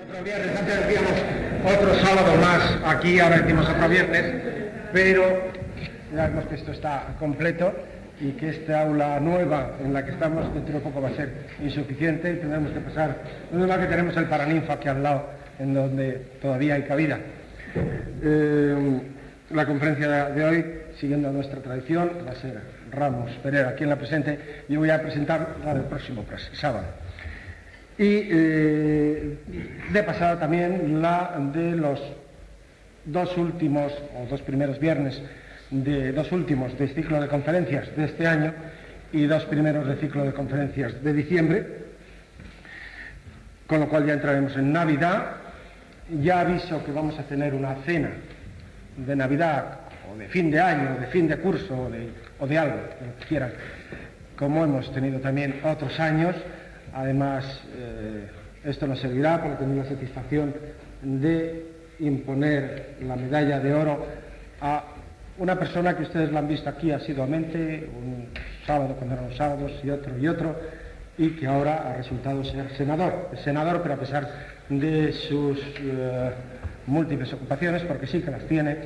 Otro viernes, antes decíamos otro sábado más, aquí ahora decimos otro viernes, pero ya vemos que esto está completo y que esta aula nueva en la que estamos dentro de poco va a ser insuficiente y tendremos que pasar, no es más que tenemos el Paraninfo aquí al lado, en donde todavía hay cabida. La conferencia de hoy, siguiendo nuestra tradición, va a ser Ramos Pereira quien la presente. Yo voy a presentar la del próximo sábado. Y de pasada también la de los dos últimos, o dos primeros viernes, de dos últimos del ciclo de conferencias de este año y dos primeros del ciclo de conferencias de diciembre, con lo cual ya entraremos en Navidad. Ya aviso que vamos a tener una cena de Navidad, o de fin de año, o de fin de curso, o de algo, lo que quieran, como hemos tenido también otros años. Además, esto nos servirá para tener la satisfacción de imponer la medalla de oro a una persona que ustedes la han visto aquí asiduamente, un sábado cuando eran los sábados y otro, y que ahora ha resultado ser senador. Es senador, pero a pesar de sus múltiples ocupaciones, porque sí que las tiene,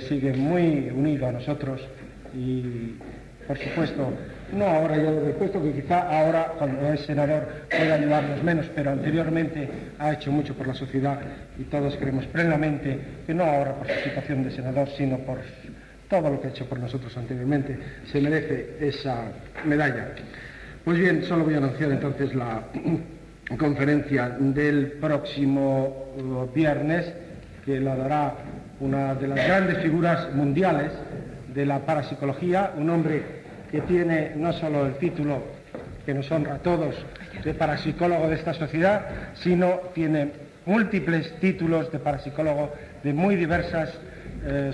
sigue muy unido a nosotros y, por supuesto, no ahora ya desde el puesto, que quizá ahora, cuando es senador, pueda ayudarnos menos, pero anteriormente ha hecho mucho por la sociedad y todos creemos plenamente que no ahora por su situación de senador, sino por todo lo que ha hecho por nosotros anteriormente, se merece esa medalla. Pues bien, solo voy a anunciar entonces la conferencia del próximo viernes, que la dará una de las grandes figuras mundiales de la parapsicología, un hombre que tiene no solo el título que nos honra a todos de parapsicólogo de esta sociedad, sino tiene múltiples títulos de parapsicólogo de muy diversas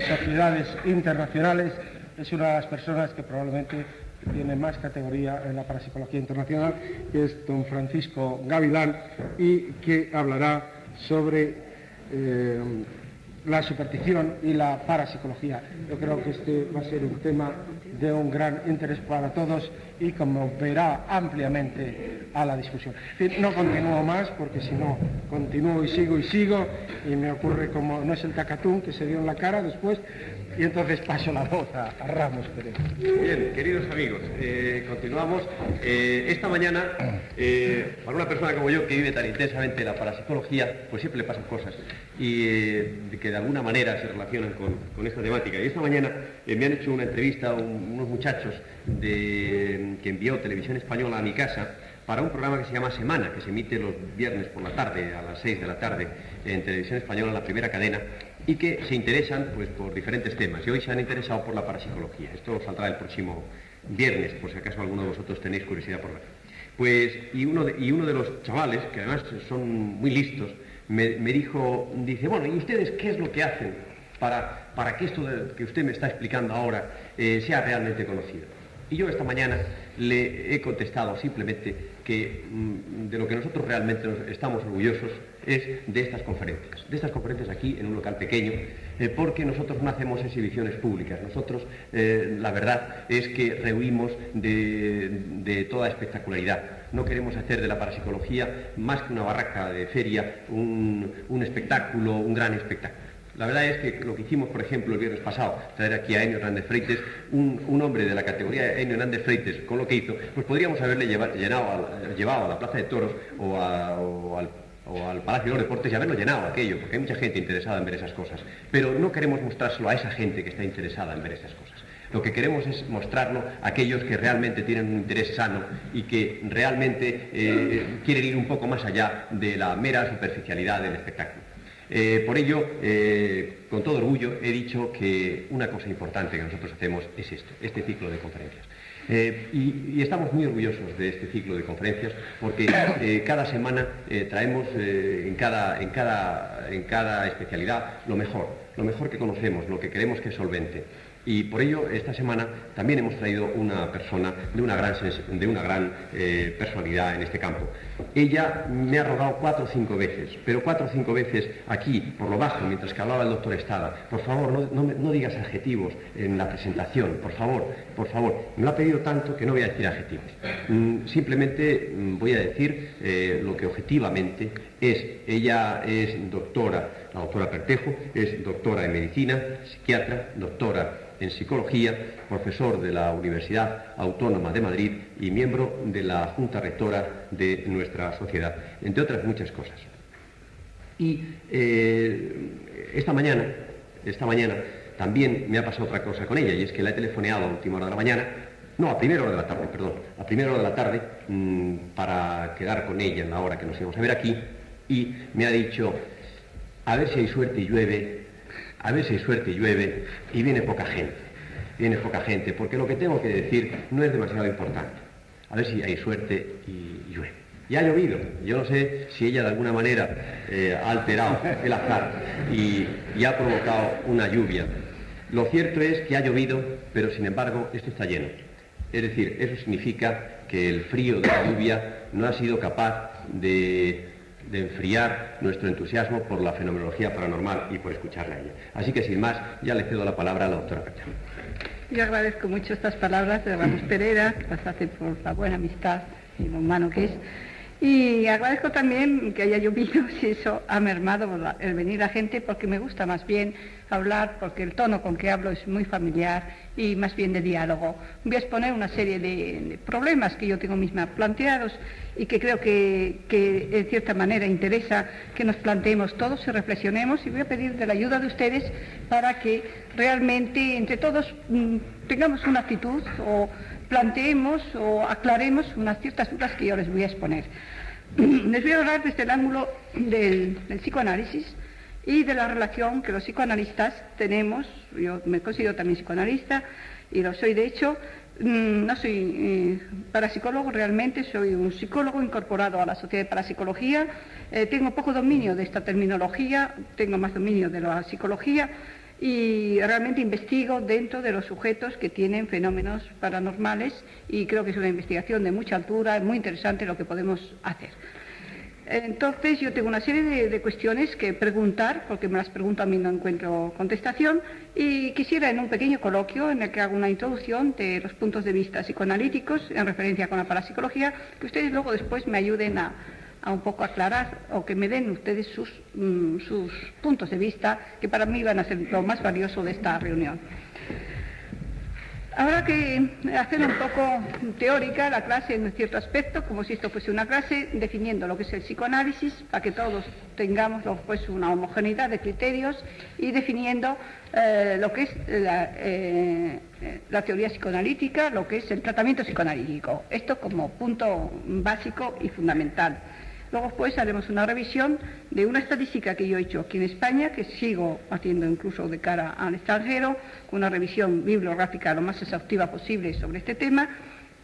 sociedades internacionales. Es una de las personas que probablemente tiene más categoría en la parapsicología internacional, que es don Francisco Gavilán, y que hablará sobre la superstición y la parapsicología. Yo creo que este va a ser un tema de un gran interés para todos y conmoverá ampliamente a la discusión. En fin, no continúo más, porque si no, continúo y sigo, y me ocurre como no es el cacatún que se dio en la cara después, y entonces paso la voz a Ramos Pereira. Bien, queridos amigos, continuamos. Esta mañana, para una persona como yo que vive tan intensamente la parapsicología, pues siempre le pasan cosas y que de alguna manera se relacionan con esta temática. Y esta mañana me han hecho una entrevista unos muchachos que envió Televisión Española a mi casa para un programa que se llama Semana, que se emite los viernes por la tarde, a las 6 de la tarde, en Televisión Española, la primera cadena, y que se interesan pues por diferentes temas, y hoy se han interesado por la parapsicología. Esto saldrá el próximo viernes, por si acaso alguno de vosotros tenéis curiosidad por ver. Pues, y uno de los chavales, que además son muy listos, me dice, bueno, ¿y ustedes qué es lo que hacen para que esto que usted me está explicando ahora sea realmente conocido? Y yo esta mañana le he contestado simplemente que de lo que nosotros realmente estamos orgullosos es de estas conferencias aquí en un local pequeño, porque nosotros no hacemos exhibiciones públicas. Nosotros, la verdad es que rehuimos de toda espectacularidad. No queremos hacer de la parapsicología más que una barraca de feria, un espectáculo, un gran espectáculo. La verdad es que lo que hicimos, por ejemplo, el viernes pasado, traer aquí a Enio Hernández Freites, un hombre de la categoría de Enio Hernández Freites, con lo que hizo, pues podríamos haberle llevado a la Plaza de Toros o al Palacio de los Deportes y haberlo llenado aquello, porque hay mucha gente interesada en ver esas cosas. Pero no queremos mostrárselo a esa gente que está interesada en ver esas cosas. Lo que queremos es mostrarlo a aquellos que realmente tienen un interés sano y que realmente quieren ir un poco más allá de la mera superficialidad del espectáculo. Por ello, con todo orgullo, he dicho que una cosa importante que nosotros hacemos es este ciclo de conferencias. Y estamos muy orgullosos de este ciclo de conferencias porque cada semana traemos en cada especialidad lo mejor que conocemos, lo que creemos que es solvente. Y por ello, esta semana también hemos traído una persona de una gran personalidad en este campo. Ella me ha rogado 4 o 5 veces, pero 4 o 5 veces aquí, por lo bajo, mientras que hablaba el doctor Estada, por favor, no digas adjetivos en la presentación, por favor. Me lo ha pedido tanto que no voy a decir adjetivos. Simplemente voy a decir lo que objetivamente es. Ella es doctora, la doctora Pertejo, es doctora en medicina, psiquiatra, doctora en psicología, profesor de la Universidad Autónoma de Madrid y miembro de la Junta Rectora de nuestra sociedad, entre otras muchas cosas. Y esta mañana también me ha pasado otra cosa con ella, y es que la he telefoneado a última hora de la mañana, no, a primera hora de la tarde, perdón, a primera hora de la tarde, para quedar con ella en la hora que nos íbamos a ver aquí, y me ha dicho, a ver si hay suerte y llueve, y viene poca gente, porque lo que tengo que decir no es demasiado importante. A ver si hay suerte y llueve. Y ha llovido. Yo no sé si ella de alguna manera ha alterado el azar y ha provocado una lluvia. Lo cierto es que ha llovido, pero sin embargo esto está lleno. Es decir, eso significa que el frío de la lluvia no ha sido capaz de enfriar nuestro entusiasmo por la fenomenología paranormal y por escucharla a ella. Así que sin más, ya le cedo la palabra a la doctora Pertejo. Yo agradezco mucho estas palabras de Ramos Pereira, que las hace por la buena amistad y lo humano que es. Y agradezco también que haya llovido, si eso ha mermado el venir a gente, porque me gusta más bien hablar, porque el tono con que hablo es muy familiar y más bien de diálogo. Voy a exponer una serie de problemas que yo tengo misma planteados y que creo que en cierta manera interesa que nos planteemos todos y reflexionemos, y voy a pedir de la ayuda de ustedes para que realmente entre todos tengamos una actitud o planteemos o aclaremos unas ciertas dudas que yo les voy a exponer. Les voy a hablar desde el ángulo del psicoanálisis y de la relación que los psicoanalistas tenemos. Yo me considero también psicoanalista y lo soy de hecho. No soy parapsicólogo realmente, soy un psicólogo incorporado a la Sociedad de Parapsicología. Tengo poco dominio de esta terminología, tengo más dominio de la psicología, y realmente investigo dentro de los sujetos que tienen fenómenos paranormales, y creo que es una investigación de mucha altura, es muy interesante lo que podemos hacer. Entonces yo tengo una serie de cuestiones que preguntar, porque me las pregunto a mí, no encuentro contestación, y quisiera en un pequeño coloquio en el que hago una introducción de los puntos de vista psicoanalíticos en referencia con la parapsicología, que ustedes luego después me ayuden a un poco aclarar, o que me den ustedes sus puntos de vista, que para mí van a ser lo más valioso de esta reunión. Habrá que hacer un poco teórica la clase en cierto aspecto, como si esto fuese una clase, definiendo lo que es el psicoanálisis, para que todos tengamos pues, una homogeneidad de criterios, y definiendo lo que es la teoría psicoanalítica, lo que es el tratamiento psicoanalítico. Esto como punto básico y fundamental. Luego pues haremos una revisión de una estadística que yo he hecho aquí en España, que sigo haciendo incluso de cara al extranjero, con una revisión bibliográfica lo más exhaustiva posible sobre este tema,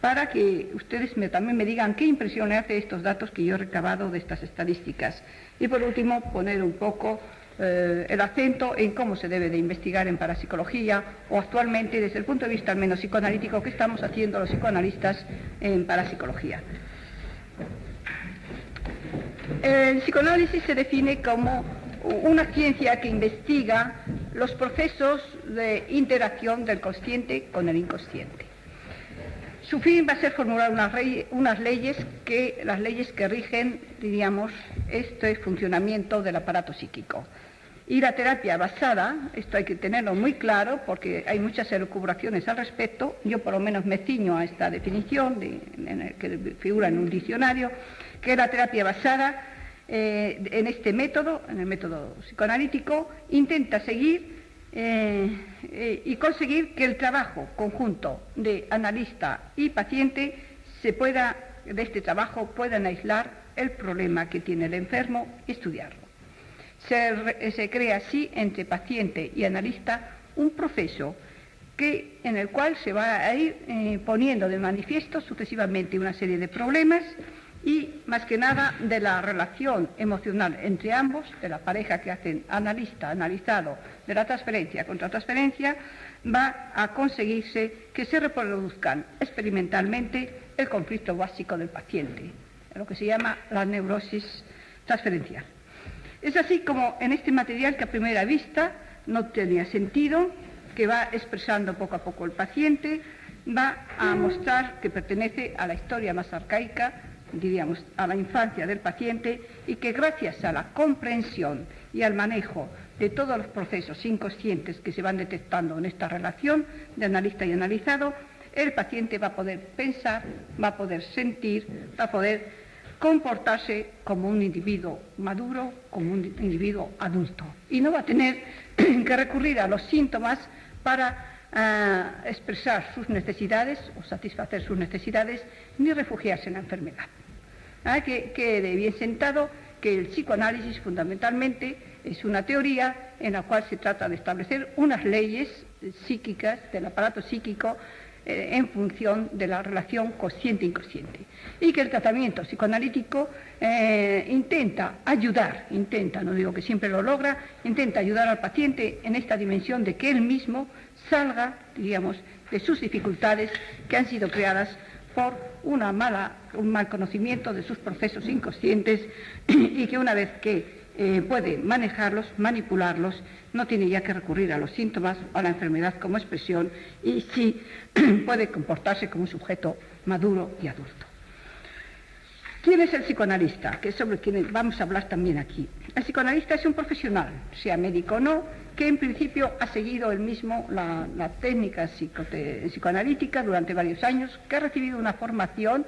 para que ustedes también me digan qué impresión le hace estos datos que yo he recabado de estas estadísticas. Y por último, poner un poco el acento en cómo se debe de investigar en parapsicología, o actualmente desde el punto de vista al menos psicoanalítico, que estamos haciendo los psicoanalistas en parapsicología. El psicoanálisis se define como una ciencia que investiga los procesos de interacción del consciente con el inconsciente. Su fin va a ser formular unas leyes que rigen, diríamos, este funcionamiento del aparato psíquico. Y la terapia basada, esto hay que tenerlo muy claro porque hay muchas elucubraciones al respecto, yo por lo menos me ciño a esta definición que figura en un diccionario, que la terapia basada en este método, en el método psicoanalítico, intenta seguir y conseguir que el trabajo conjunto de analista y paciente de este trabajo puedan aislar el problema que tiene el enfermo y estudiarlo. Se crea así entre paciente y analista un proceso en el cual se va a ir poniendo de manifiesto sucesivamente una serie de problemas, y más que nada de la relación emocional entre ambos, de la pareja que hacen analista, analizado, de la transferencia contra transferencia, va a conseguirse que se reproduzcan experimentalmente el conflicto básico del paciente, lo que se llama la neurosis transferencial. Es así como en este material que a primera vista no tenía sentido, que va expresando poco a poco el paciente, va a mostrar que pertenece a la historia más arcaica, diríamos, a la infancia del paciente, y que gracias a la comprensión y al manejo de todos los procesos inconscientes que se van detectando en esta relación de analista y analizado, el paciente va a poder pensar, va a poder sentir, va a poder comportarse como un individuo maduro, como un individuo adulto, y no va a tener que recurrir a los síntomas para expresar sus necesidades o satisfacer sus necesidades, ni refugiarse en la enfermedad. Que quede bien sentado que el psicoanálisis fundamentalmente es una teoría en la cual se trata de establecer unas leyes psíquicas del aparato psíquico en función de la relación consciente-inconsciente, y que el tratamiento psicoanalítico intenta ayudar, no digo que siempre lo logra, intenta ayudar al paciente en esta dimensión de que él mismo salga, diríamos, de sus dificultades que han sido creadas por un mal conocimiento de sus procesos inconscientes, y que una vez que puede manejarlos, manipularlos, no tiene ya que recurrir a los síntomas o a la enfermedad como expresión, y sí puede comportarse como un sujeto maduro y adulto. ¿Quién es el psicoanalista? Que es sobre quien vamos a hablar también aquí. El psicoanalista es un profesional, sea médico o no, que en principio ha seguido él mismo la técnica psicoanalítica durante varios años, que ha recibido una formación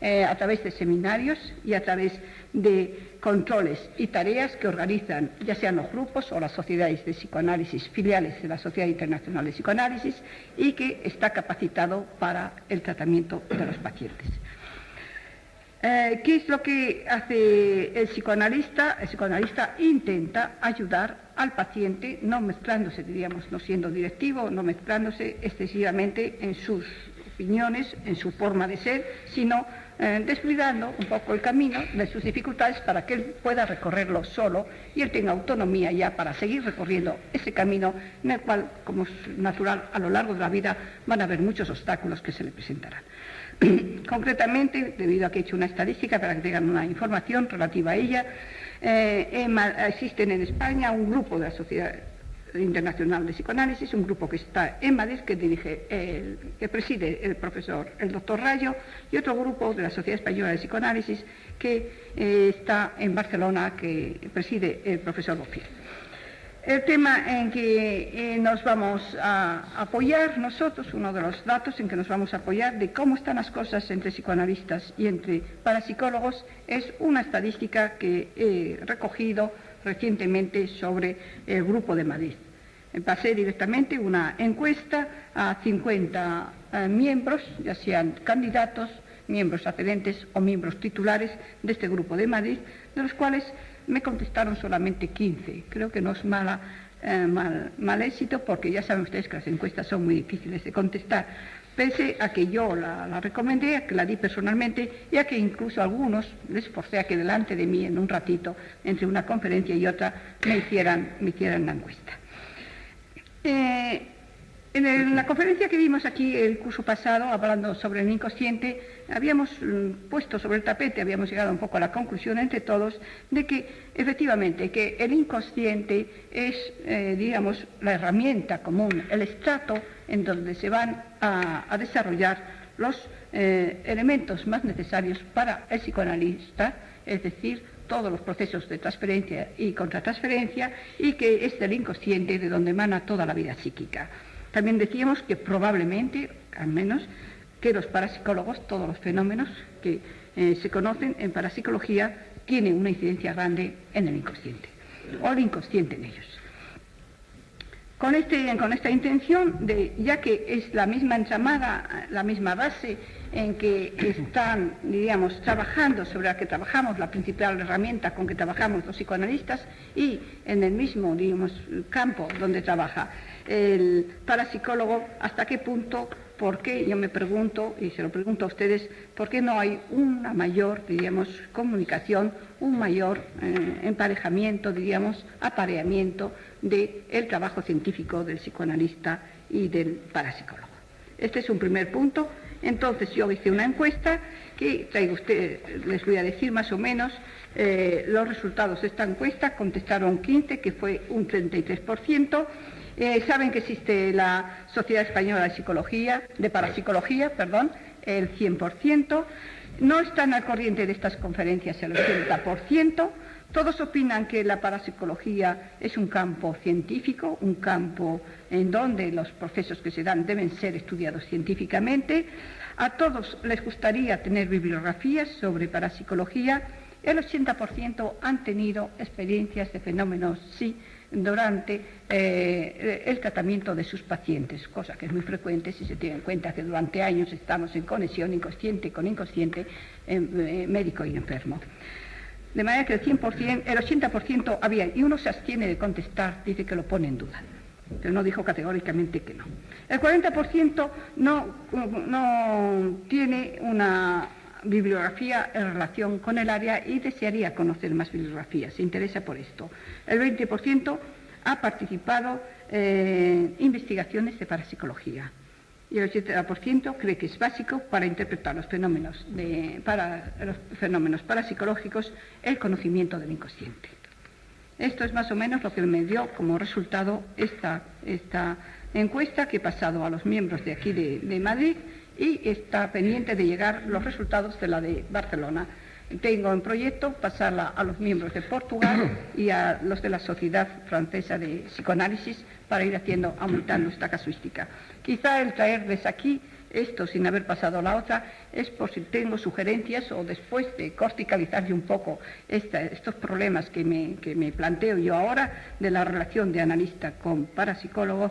a través de seminarios y a través de controles y tareas que organizan ya sean los grupos o las sociedades de psicoanálisis filiales de la Sociedad Internacional de Psicoanálisis, y que está capacitado para el tratamiento de los pacientes. ¿Qué es lo que hace el psicoanalista? El psicoanalista intenta ayudar al paciente, no mezclándose, diríamos, no siendo directivo, no mezclándose excesivamente en sus opiniones, en su forma de ser, sino descuidando un poco el camino de sus dificultades para que él pueda recorrerlo solo y él tenga autonomía ya para seguir recorriendo ese camino en el cual, como es natural, a lo largo de la vida van a haber muchos obstáculos que se le presentarán. Concretamente, debido a que he hecho una estadística para que tengan una información relativa a ella, existen en España un grupo de la Sociedad Internacional de Psicoanálisis, un grupo que está en Madrid, que preside el doctor Rayo, y otro grupo de la Sociedad Española de Psicoanálisis que está en Barcelona, que preside el profesor Bofill. El tema en que nos vamos a apoyar nosotros, uno de los datos en que nos vamos a apoyar de cómo están las cosas entre psicoanalistas y entre parapsicólogos, es una estadística que he recogido recientemente sobre el Grupo de Madrid. Pasé directamente una encuesta a 50 miembros, ya sean candidatos, miembros accedentes o miembros titulares de este Grupo de Madrid, de los cuales me contestaron solamente 15. Creo que no es mal éxito, porque ya saben ustedes que las encuestas son muy difíciles de contestar, pese a que yo la recomendé, a que la di personalmente, y a que incluso a algunos les forcé a que delante de mí, en un ratito, entre una conferencia y otra, me hicieran la encuesta. En la conferencia que vimos aquí el curso pasado, hablando sobre el inconsciente, habíamos puesto sobre el tapete, habíamos llegado un poco a la conclusión entre todos de que efectivamente que el inconsciente es, digamos, la herramienta común, el estrato en donde se van a desarrollar los elementos más necesarios para el psicoanalista, es decir, todos los procesos de transferencia y contratransferencia, y que es del inconsciente de donde emana toda la vida psíquica. También decíamos que probablemente, al menos, que los parapsicólogos, todos los fenómenos que se conocen en parapsicología, tienen una incidencia grande en el inconsciente, o el inconsciente en ellos. Con esta intención, ya que es la misma entramada, la misma base en que están, diríamos, trabajando, sobre la que trabajamos, la principal herramienta con que trabajamos los psicoanalistas, y en el mismo, digamos, campo donde trabaja el parapsicólogo, hasta qué punto ¿por qué? Yo me pregunto, y se lo pregunto a ustedes, ¿por qué no hay una mayor, diríamos, comunicación, un mayor emparejamiento, diríamos, apareamiento del trabajo científico del psicoanalista y del parapsicólogo? Este es un primer punto. Entonces yo hice una encuesta que traigo ustedes, les voy a decir más o menos los resultados de esta encuesta. Contestaron 15, que fue un 33%. Saben que existe la Sociedad Española de Parapsicología, el 100%. No están al corriente de estas conferencias el 80%. Todos opinan que la parapsicología es un campo científico, un campo en donde los procesos que se dan deben ser estudiados científicamente. A todos les gustaría tener bibliografías sobre parapsicología. El 80% han tenido experiencias de fenómenos, sí, durante el tratamiento de sus pacientes, cosa que es muy frecuente si se tiene en cuenta que durante años estamos en conexión inconsciente con inconsciente, médico y enfermo. De manera que el 80% había, y uno se abstiene de contestar, dice que lo pone en duda, pero no dijo categóricamente que no. El 40% no tiene una bibliografía en relación con el área y desearía conocer más bibliografías, se interesa por esto. El 20% ha participado en investigaciones de parapsicología y el 80% cree que es básico para interpretar los fenómenos parapsicológicos el conocimiento del inconsciente. Esto es más o menos lo que me dio como resultado esta encuesta que he pasado a los miembros de aquí de Madrid, y está pendiente de llegar los resultados de la de Barcelona. Tengo en proyecto pasarla a los miembros de Portugal y a los de la Sociedad Francesa de Psicoanálisis para ir aumentando esta casuística. Quizá el traerles aquí esto sin haber pasado la otra es por si tengo sugerencias o después de corticalizarle un poco estos problemas que me planteo yo ahora de la relación de analista con parapsicólogo,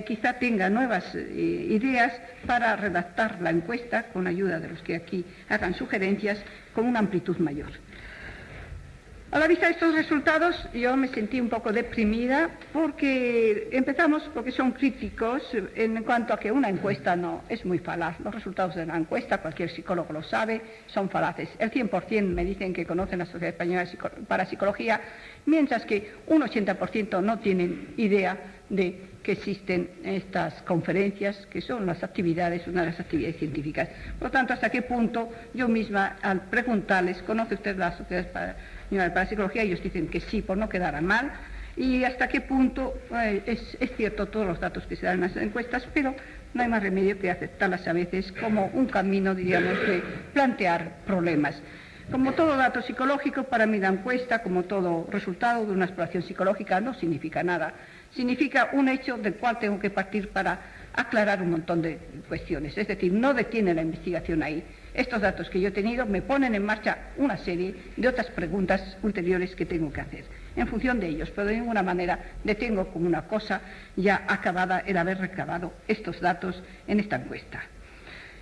quizá tenga nuevas ideas para redactar la encuesta con ayuda de los que aquí hagan sugerencias con una amplitud mayor. A la vista de estos resultados yo me sentí un poco deprimida porque son críticos en cuanto a que una encuesta no es muy falaz. Los resultados de la encuesta, cualquier psicólogo lo sabe, son falaces. El 100% me dicen que conocen la Sociedad Española de Parapsicología, mientras que un 80% no tienen idea de que existen estas conferencias, que son una de las actividades científicas. Por lo tanto, ¿hasta qué punto yo misma, al preguntarles, ¿conoce usted la Sociedad Española de Parapsicología? Ellos dicen que sí, por no quedar a mal. Y hasta qué punto es cierto todos los datos que se dan en las encuestas, pero no hay más remedio que aceptarlas a veces como un camino, diríamos, de plantear problemas. Como todo dato psicológico, para mí la encuesta, como todo resultado de una exploración psicológica, no significa nada. Significa un hecho del cual tengo que partir para aclarar un montón de cuestiones. Es decir, no detiene la investigación ahí. Estos datos que yo he tenido me ponen en marcha una serie de otras preguntas ulteriores que tengo que hacer en función de ellos, pero de ninguna manera detengo como una cosa ya acabada el haber recabado estos datos en esta encuesta.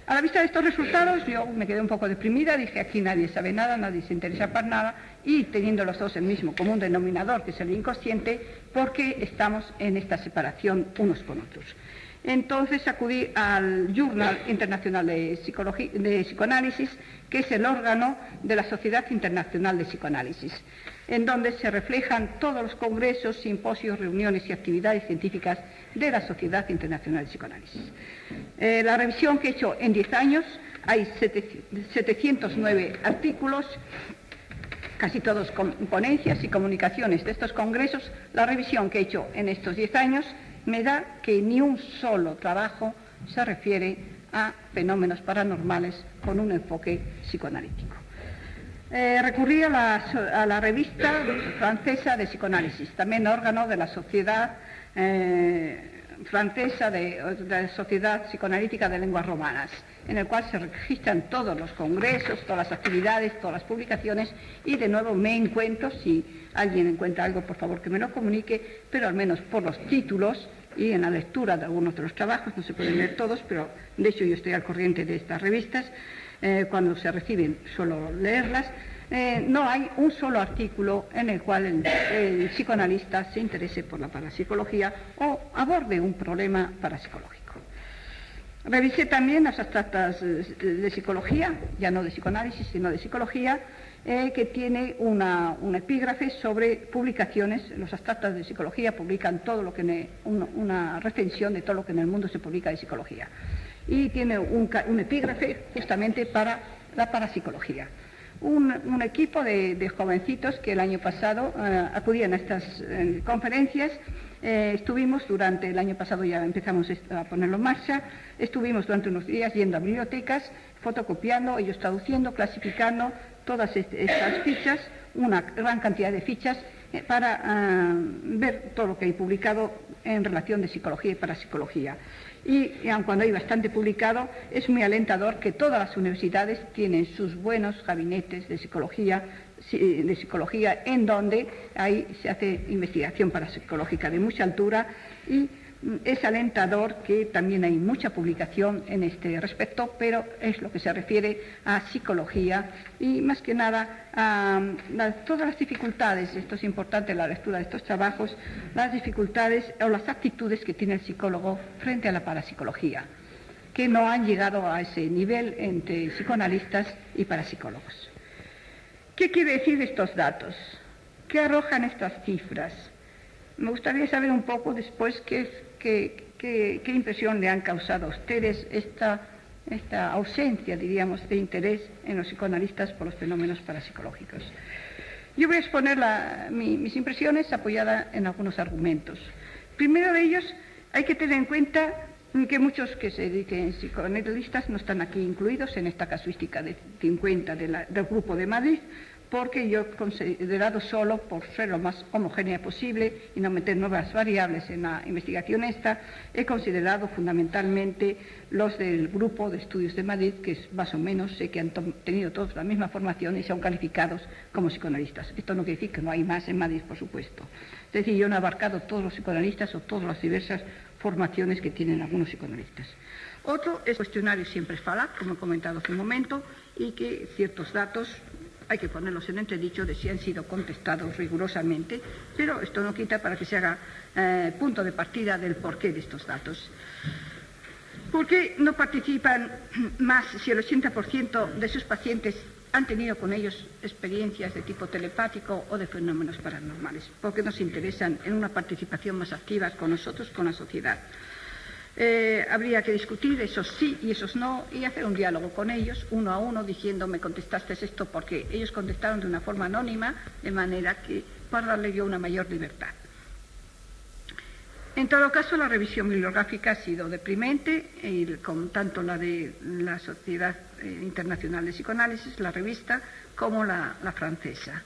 A la vista de estos resultados yo me quedé un poco deprimida, dije aquí nadie sabe nada, nadie se interesa para nada, y teniendo los dos el mismo común denominador, que es el inconsciente, porque estamos en esta separación unos con otros. Entonces acudí al Journal Internacional de Psicoanálisis, que es el órgano de la Sociedad Internacional de Psicoanálisis, en donde se reflejan todos los congresos, simposios, reuniones y actividades científicas de la Sociedad Internacional de Psicoanálisis. La revisión que he hecho en 10 años, hay 709 artículos, casi todos con ponencias y comunicaciones de estos congresos. La revisión que he hecho en estos 10 años me da que ni un solo trabajo se refiere a fenómenos paranormales con un enfoque psicoanalítico. Recurrí a la revista francesa de psicoanálisis, también órgano de la Sociedad Francesa de Sociedad Psicoanalítica de Lenguas Romanas, en el cual se registran todos los congresos, todas las actividades, todas las publicaciones, y de nuevo me encuentro, si alguien encuentra algo, por favor que me lo comunique, pero al menos por los títulos y en la lectura de algunos de los trabajos, no se pueden leer todos, pero de hecho yo estoy al corriente de estas revistas, cuando se reciben suelo leerlas. No hay un solo artículo en el cual el psicoanalista se interese por la parapsicología o aborde un problema parapsicológico. Revisé también las abstractas de psicología, ya no de psicoanálisis, sino de psicología, que tiene una epígrafe sobre publicaciones. Los abstractas de psicología publican todo lo que una recensión de todo lo que en el mundo se publica de psicología. Y tiene un epígrafe justamente para la parapsicología. Un equipo de jovencitos que el año pasado acudían a estas conferencias. Estuvimos durante el año pasado, ya empezamos a ponerlo en marcha, estuvimos durante unos días yendo a bibliotecas, fotocopiando, ellos traduciendo, clasificando todas estas fichas, una gran cantidad de fichas, para ver todo lo que hay publicado en relación de psicología y parapsicología. Y aun cuando hay bastante publicado, es muy alentador que todas las universidades tienen sus buenos gabinetes de psicología en donde ahí se hace investigación parapsicológica de mucha altura, y es alentador que también hay mucha publicación en este respecto, pero es lo que se refiere a psicología y más que nada a todas las dificultades. Esto es importante en la lectura de estos trabajos, las dificultades o las actitudes que tiene el psicólogo frente a la parapsicología, que no han llegado a ese nivel entre psicoanalistas y parapsicólogos. ¿Qué quiere decir estos datos? ¿Qué arrojan estas cifras? Me gustaría saber un poco después qué impresión le han causado a ustedes esta ausencia, diríamos, de interés en los psicoanalistas por los fenómenos parapsicológicos. Yo voy a exponer mis impresiones apoyadas en algunos argumentos. Primero de ellos, hay que tener en cuenta que muchos que se dediquen psicoanalistas no están aquí incluidos en esta casuística de 50 del Grupo de Madrid, porque yo he considerado, solo por ser lo más homogénea posible y no meter nuevas variables en la investigación he considerado fundamentalmente los del Grupo de Estudios de Madrid, que es más o menos, sé que han tenido todos la misma formación y son calificados como psicoanalistas. Esto no quiere decir que no hay más en Madrid, por supuesto. Es decir, yo no he abarcado todos los psicoanalistas o todas las diversas formaciones que tienen algunos psicoanalistas. Otro es cuestionario siempre es falaz, como he comentado hace un momento, y que ciertos datos hay que ponerlos en entredicho de si han sido contestados rigurosamente, pero esto no quita para que se haga punto de partida del porqué de estos datos. ¿Por qué no participan más si el 80% de sus pacientes han tenido con ellos experiencias de tipo telepático o de fenómenos paranormales? ¿Por qué no se interesan en una participación más activa con nosotros, con la sociedad? Habría que discutir esos sí y esos no y hacer un diálogo con ellos, uno a uno, diciendo: me contestaste esto porque ellos contestaron de una forma anónima, de manera que para darle yo una mayor libertad. En todo caso, la revisión bibliográfica ha sido deprimente, tanto la de la Sociedad Internacional de Psicoanálisis, la revista, como la francesa.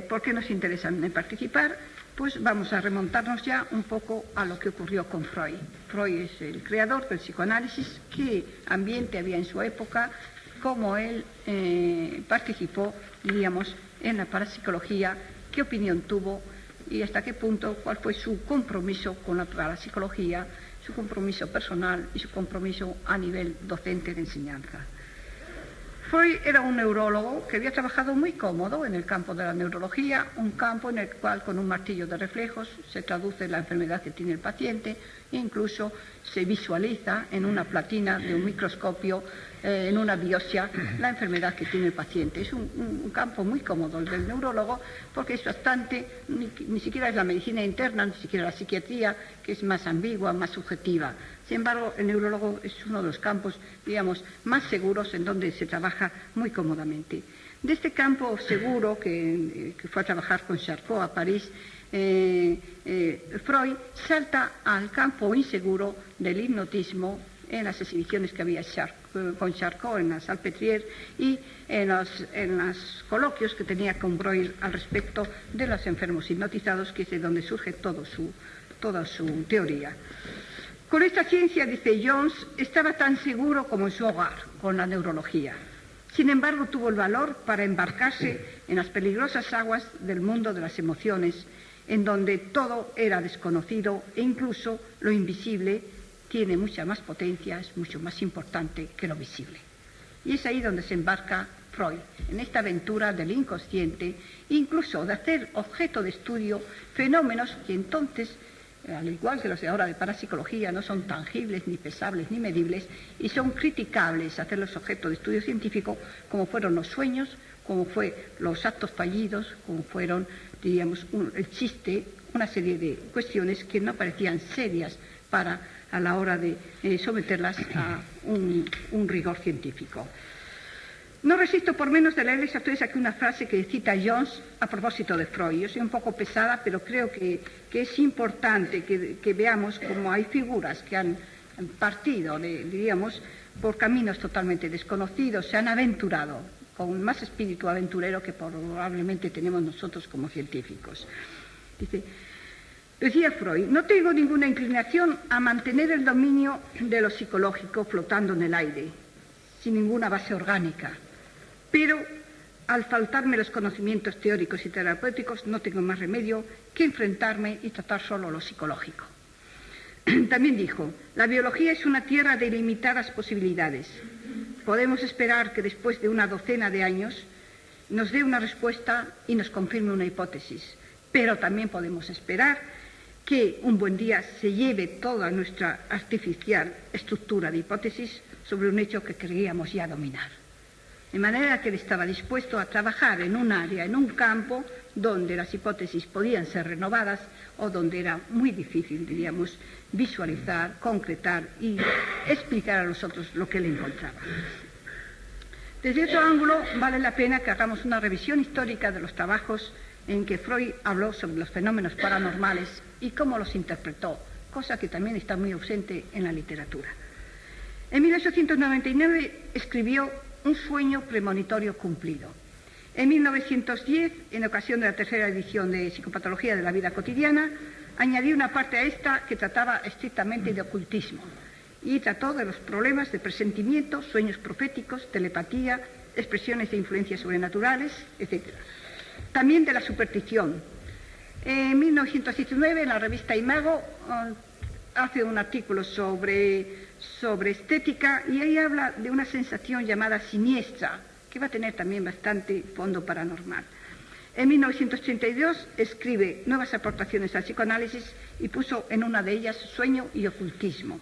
¿Por qué nos interesan en participar? Pues vamos a remontarnos ya un poco a lo que ocurrió con Freud. Freud es el creador del psicoanálisis. ¿Qué ambiente había en su época? ¿Cómo él participó, diríamos, en la parapsicología? ¿Qué opinión tuvo? Y hasta qué punto, cuál fue su compromiso con la parapsicología, su compromiso personal y su compromiso a nivel docente de enseñanza. Freud era un neurólogo que había trabajado muy cómodo en el campo de la neurología, un campo en el cual con un martillo de reflejos se traduce la enfermedad que tiene el paciente e incluso se visualiza en una platina de un microscopio, en una biopsia, la enfermedad que tiene el paciente. Es un campo muy cómodo el del neurólogo, porque es bastante, ni siquiera es la medicina interna, ni siquiera la psiquiatría, que es más ambigua, más subjetiva. Sin embargo, el neurólogo es uno de los campos, digamos, más seguros en donde se trabaja muy cómodamente. De este campo seguro que fue a trabajar con Charcot a París, Freud salta al campo inseguro del hipnotismo en las exhibiciones que había con Charcot en la Salpêtrière y en los coloquios que tenía con Breuil al respecto de los enfermos hipnotizados, que es de donde surge toda su teoría. Con esta ciencia, dice Jones, estaba tan seguro como en su hogar, con la neurología. Sin embargo, tuvo el valor para embarcarse en las peligrosas aguas del mundo de las emociones, en donde todo era desconocido e incluso lo invisible tiene mucha más potencia, es mucho más importante que lo visible. Y es ahí donde se embarca Freud, en esta aventura del inconsciente, incluso de hacer objeto de estudio fenómenos que entonces al igual que los de ahora de parapsicología, no son tangibles, ni pesables, ni medibles, y son criticables hacerlos objeto de estudio científico, como fueron los sueños, como fue los actos fallidos, como fueron, diríamos, el chiste, una serie de cuestiones que no parecían serias a la hora de someterlas a un rigor científico. No resisto por menos de leerles a ustedes aquí una frase que cita Jones a propósito de Freud. Yo soy un poco pesada, pero creo que es importante que veamos cómo hay figuras que han partido, diríamos, por caminos totalmente desconocidos, se han aventurado con más espíritu aventurero que probablemente tenemos nosotros como científicos. Decía Freud, no tengo ninguna inclinación a mantener el dominio de lo psicológico flotando en el aire, sin ninguna base orgánica. Pero al faltarme los conocimientos teóricos y terapéuticos no tengo más remedio que enfrentarme y tratar solo lo psicológico. También dijo, la biología es una tierra de ilimitadas posibilidades. Podemos esperar que después de una docena de años nos dé una respuesta y nos confirme una hipótesis, pero también podemos esperar que un buen día se lleve toda nuestra artificial estructura de hipótesis sobre un hecho que creíamos ya dominar. De manera que él estaba dispuesto a trabajar en un área, en un campo, donde las hipótesis podían ser renovadas o donde era muy difícil, diríamos, visualizar, concretar y explicar a los otros lo que él encontraba. Desde otro ángulo, vale la pena que hagamos una revisión histórica de los trabajos en que Freud habló sobre los fenómenos paranormales y cómo los interpretó, cosa que también está muy ausente en la literatura. En 1899 escribió Un sueño premonitorio cumplido. En 1910, en ocasión de la tercera edición de Psicopatología de la vida cotidiana, añadió una parte a esta que trataba estrictamente de ocultismo y trató de los problemas de presentimiento, sueños proféticos, telepatía, expresiones de influencias sobrenaturales, etc. También de la superstición. En 1919, en la revista Imago, hace un artículo sobre estética y ahí habla de una sensación llamada siniestra, que va a tener también bastante fondo paranormal. En 1932 escribe Nuevas aportaciones al psicoanálisis y puso en una de ellas Sueño y ocultismo.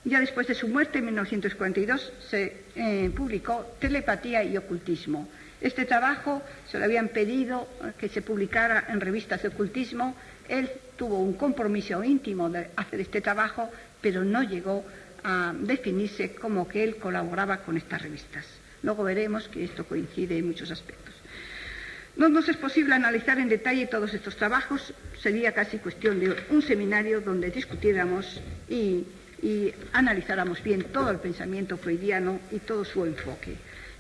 Ya después de su muerte, en 1942, se publicó Telepatía y ocultismo. Este trabajo se le habían pedido que se publicara en revistas de ocultismo. Él tuvo un compromiso íntimo de hacer este trabajo, pero no llegó a definirse como que él colaboraba con estas revistas. Luego veremos que esto coincide en muchos aspectos. No nos es posible analizar en detalle todos estos trabajos, sería casi cuestión de un seminario donde discutiéramos y analizáramos bien todo el pensamiento freudiano y todo su enfoque.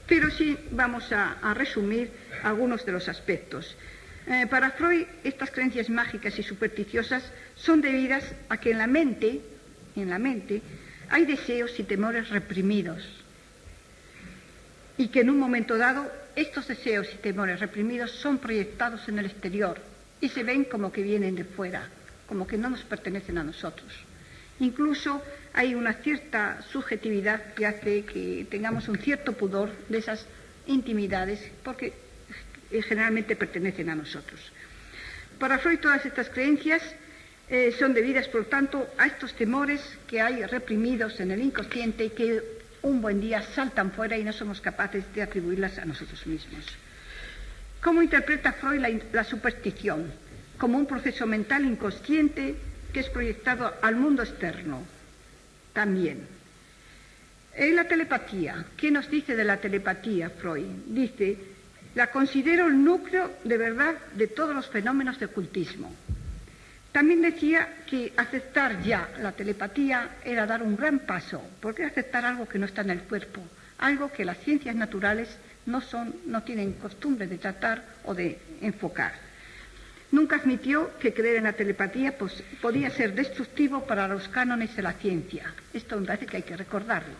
Pero sí vamos a resumir algunos de los aspectos. Para Freud, estas creencias mágicas y supersticiosas son debidas a que en la mente hay deseos y temores reprimidos y que en un momento dado estos deseos y temores reprimidos son proyectados en el exterior y se ven como que vienen de fuera, como que no nos pertenecen a nosotros. Incluso hay una cierta subjetividad que hace que tengamos un cierto pudor de esas intimidades porque generalmente pertenecen a nosotros. Para Freud todas estas creencias son debidas, por lo tanto, a estos temores que hay reprimidos en el inconsciente y que un buen día saltan fuera y no somos capaces de atribuirlas a nosotros mismos. ¿Cómo interpreta Freud la superstición? Como un proceso mental inconsciente que es proyectado al mundo externo. También. En la telepatía, ¿qué nos dice de la telepatía Freud? Dice, la considero el núcleo de verdad de todos los fenómenos de ocultismo. También decía que aceptar ya la telepatía era dar un gran paso, porque era aceptar algo que no está en el cuerpo, algo que las ciencias naturales no tienen costumbre de tratar o de enfocar. Nunca admitió que creer en la telepatía podía ser destructivo para los cánones de la ciencia. Esto me parece que hay que recordarlo.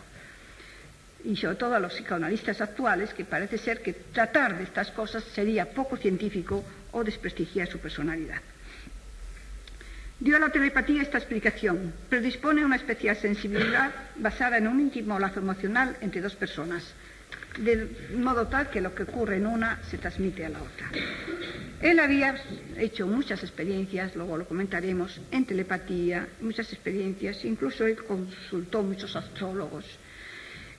Y sobre todo a los psicoanalistas actuales, que parece ser que tratar de estas cosas sería poco científico o desprestigiar su personalidad. Dio a la telepatía esta explicación. Predispone a una especial sensibilidad basada en un íntimo lazo emocional entre dos personas, de modo tal que lo que ocurre en una se transmite a la otra. Él había hecho muchas experiencias, luego lo comentaremos, en telepatía, muchas experiencias, incluso él consultó muchos astrólogos.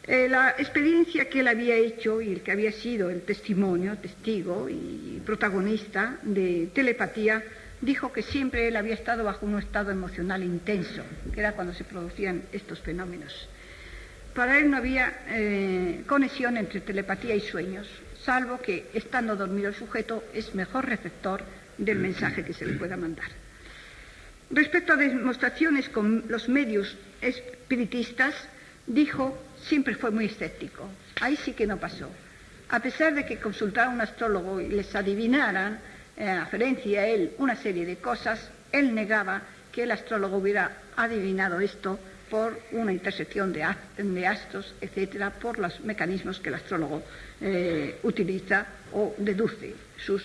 La experiencia que él había hecho y el que había sido el testigo y protagonista de telepatía, dijo que siempre él había estado bajo un estado emocional intenso, que era cuando se producían estos fenómenos. Para él no había conexión entre telepatía y sueños, salvo que, estando dormido el sujeto, es mejor receptor del mensaje que se le pueda mandar. Respecto a demostraciones con los medios espiritistas, dijo, siempre fue muy escéptico. Ahí sí que no pasó. A pesar de que consultara a un astrólogo y les adivinaran, a Ferenczi y a él, una serie de cosas, él negaba que el astrólogo hubiera adivinado esto por una intersección de astros, etcétera, por los mecanismos que el astrólogo utiliza o deduce sus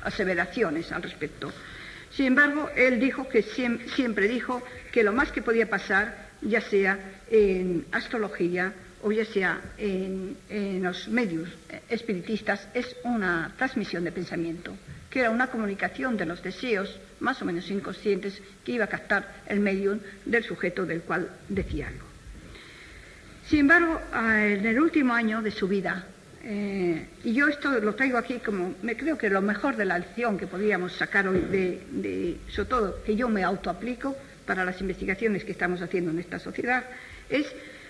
aseveraciones al respecto. Sin embargo, él dijo que siempre dijo que lo más que podía pasar, ya sea en astrología o ya sea en los medios espiritistas, es una transmisión de pensamiento, que era una comunicación de los deseos, más o menos inconscientes, que iba a captar el medium del sujeto del cual decía algo. Sin embargo, en el último año de su vida, y yo esto lo traigo aquí como, me creo que lo mejor de la lección que podríamos sacar hoy, sobre todo que yo me autoaplico para las investigaciones que estamos haciendo en esta sociedad, es